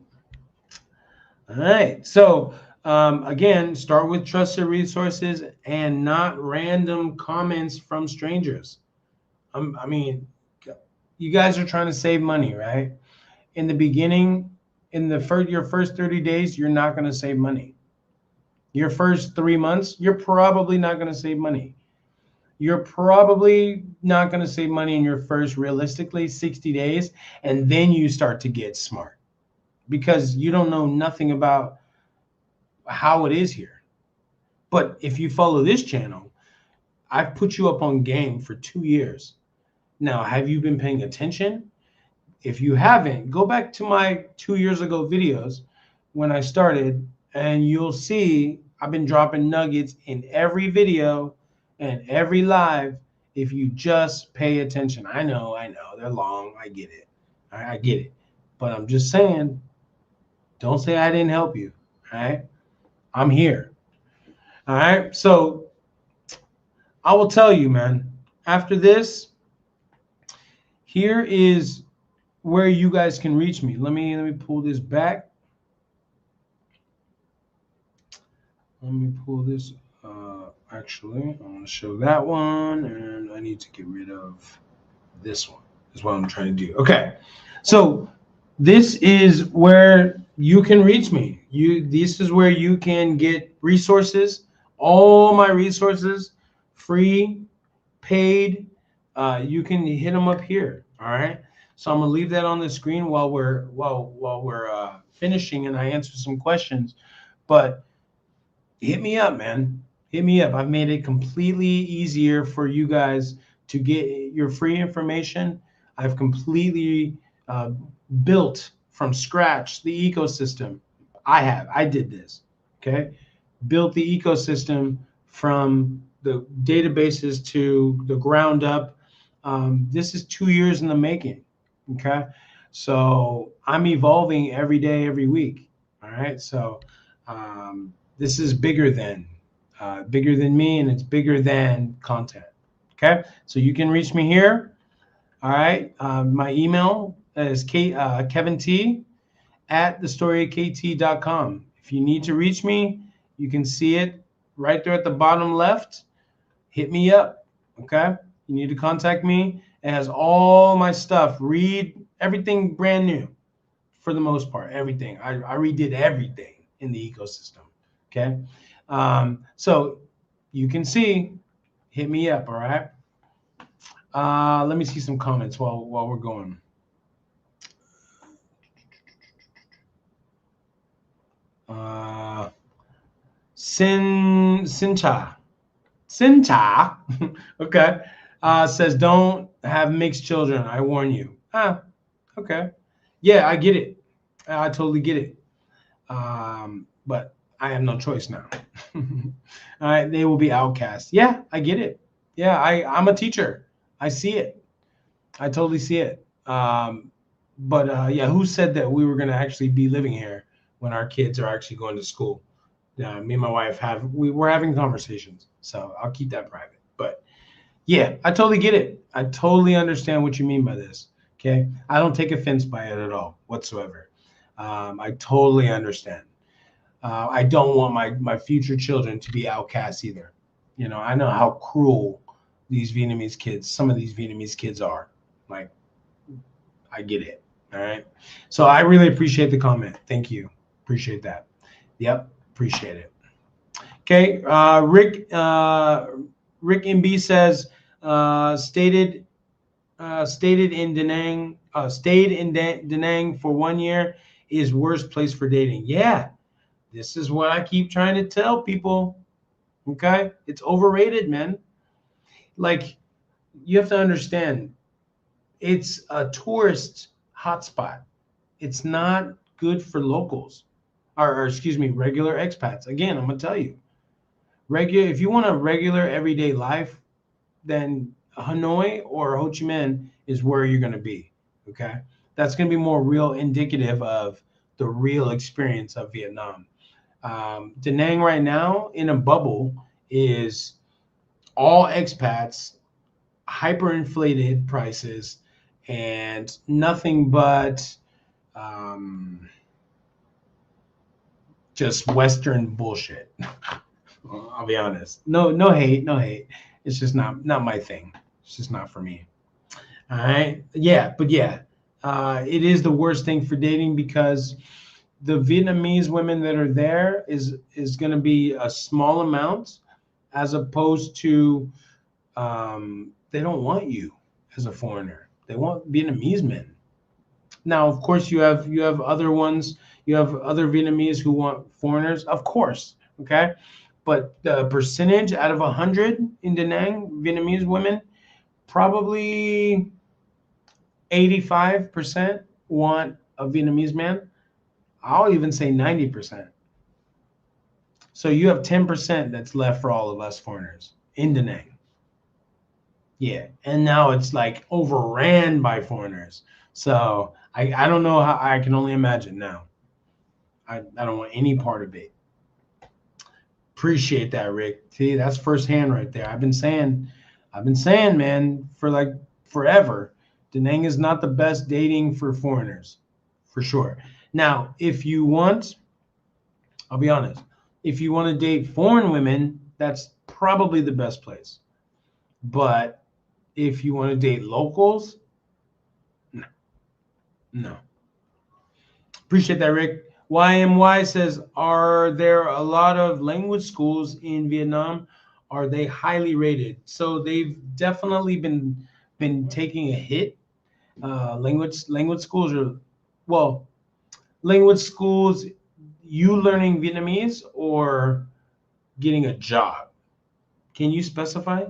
All right. So again, start with trusted resources and not random comments from strangers. I mean, you guys are trying to save money, right? In the beginning, your first 30 days, you're not going to save money. Your first 3 months, you're probably not going to save money. You're probably not going to save money in your first, realistically, 60 days. And then you start to get smart because you don't know nothing about how it is here. But if you follow this channel, I've put you up on game for 2 years. Now, have you been paying attention? If you haven't, go back to my 2 years ago videos when I started, and you'll see I've been dropping nuggets in every video and every live if you just pay attention. I know, they're long. I get it. I get it. But I'm just saying, don't say I didn't help you. All right. I'm here. All right. So I will tell you, man, after this, here is where you guys can reach me. Let me pull this back. Let me pull this. Actually, I want to show that one, and I need to get rid of this one. Is what I'm trying to do. Okay, so this is where you can reach me. This is where you can get resources. All my resources, free, paid. You can hit them up here. All right. So I'm gonna leave that on the screen while we're finishing, and I answer some questions. But hit me up, man. Hit me up. I've made it completely easier for you guys to get your free information. I've completely built from scratch the ecosystem. I did this. Okay. Built the ecosystem from the databases to the ground up. This is 2 years in the making. Okay. So I'm evolving every day, every week. All right. So this is bigger than me, and it's bigger than content. Okay. So you can reach me here. All right. My email is Kevin T at thestoryofkt.com. If you need to reach me, you can see it right there at the bottom left. Hit me up. Okay. You need to contact me. It has all my stuff. Read everything brand new for the most part. Everything. I redid everything in the ecosystem. Okay. So you can see, hit me up. All right. Let me see some comments while we're going. Sincha, okay, says don't have mixed children. I warn you. Okay, yeah, I get it. I totally get it. But I have no choice now. All right, they will be outcast. Yeah, I get it. Yeah, I'm a teacher. I see it. I totally see it. But yeah, who said that we were going to actually be living here when our kids are actually going to school? Me and my wife we're having conversations, so I'll keep that private. But yeah, I totally get it. I totally understand what you mean by this. Okay, I don't take offense by it at all whatsoever. I totally understand. I don't want my future children to be outcasts either. You know, I know how cruel some of these Vietnamese kids are. Like, I get it. All right. So I really appreciate the comment. Thank you. Appreciate that. Yep. Appreciate it. Okay. Rick MB says, stated in Da Nang, stayed in Da Nang for 1 year is worst place for dating. Yeah. This is what I keep trying to tell people. Okay. It's overrated, man. Like, you have to understand, it's a tourist hotspot. It's not good for locals, or excuse me, regular expats. Again, I'm gonna tell you, if you want a regular everyday life, then Hanoi or Ho Chi Minh is where you're gonna be. Okay, that's gonna be more real indicative of the real experience of Vietnam. Da Nang right now in a bubble is all expats, hyperinflated prices, and nothing but just Western bullshit. I'll be honest. No hate, no hate. It's just not my thing. It's just not for me. All right. Yeah, but yeah, it is the worst thing for dating because the Vietnamese women that are there is going to be a small amount, as opposed to they don't want you as a foreigner. They want Vietnamese men. Now, of course, you have other ones. You have other Vietnamese who want foreigners, of course. Okay, but the percentage out of 100 in Da Nang Vietnamese women, probably 85% want a Vietnamese man. I'll even say 90%. So you have 10% that's left for all of us foreigners in Da Nang. Yeah, and now it's like overran by foreigners. So I don't know how. I can only imagine now. I don't want any part of it. Appreciate that, Rick. See, that's firsthand right there. I've been saying, man, for like forever, Da Nang is not the best dating for foreigners, for sure. Now, if you want, I'll be honest, if you want to date foreign women, that's probably the best place. But if you want to date locals, no. No. Appreciate that, Rick. YMY says, are there a lot of language schools in Vietnam? Are they highly rated? So they've definitely been taking a hit. Language schools are, well, language schools, you learning Vietnamese or getting a job? Can you specify?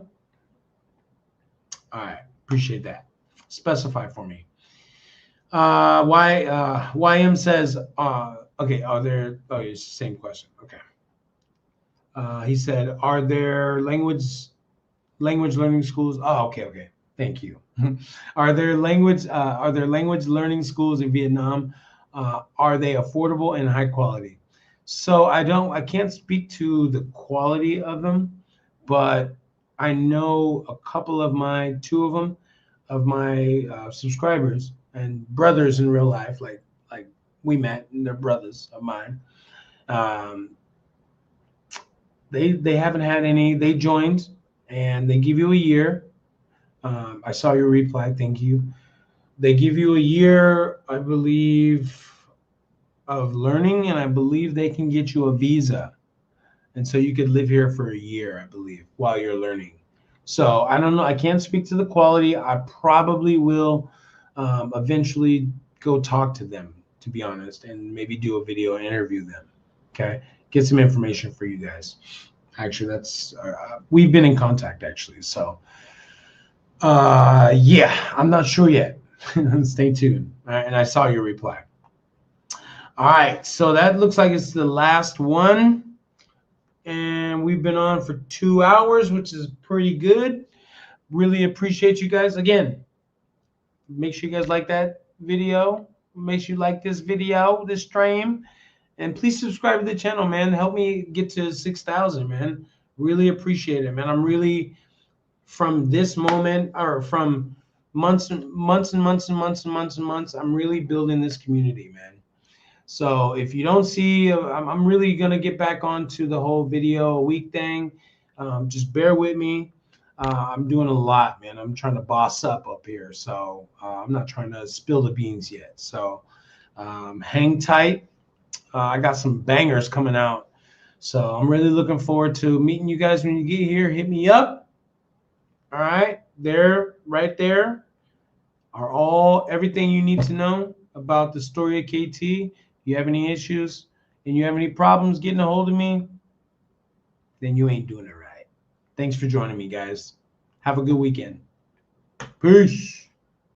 All right, appreciate that. Specify for me. YM says, okay, are there, oh, it's the same question. Okay. He said, are there language learning schools? Oh, okay. Thank you. Are there language learning schools in Vietnam? Are they affordable and high quality? So I can't speak to the quality of them, but I know two of my subscribers and brothers in real life, like we met and they're brothers of mine. Um, they haven't had any. They joined and they give you a year. I saw your reply. Thank you. They give you a year, I believe, of learning, and I believe they can get you a visa. And so you could live here for a year, I believe, while you're learning. So I don't know. I can't speak to the quality. I probably will eventually go talk to them, to be honest, and maybe do a video and interview them. Okay. Get some information for you guys. Actually, that's we've been in contact actually. So yeah, I'm not sure yet. Stay tuned. All right, and I saw your reply. All right, so that looks like it's the last one. And we've been on for 2 hours, which is pretty good. Really appreciate you guys. Again, make sure you guys like that video. Make sure you like this video, this stream. And please subscribe to the channel, man. Help me get to 6,000, man. Really appreciate it, man. I'm really, from this moment, or from months and months and months and months and months and months, I'm really building this community, man. So if you don't see, I'm really going to get back onto the whole video a week thing. Just bear with me. I'm doing a lot, man. I'm trying to boss up here. So I'm not trying to spill the beans yet. So hang tight. I got some bangers coming out. So I'm really looking forward to meeting you guys when you get here. Hit me up. All right. Right there are everything you need to know about the story of KT. If you have any issues and you have any problems getting a hold of me, then you ain't doing it right. Thanks for joining me, guys. Have a good weekend. Peace.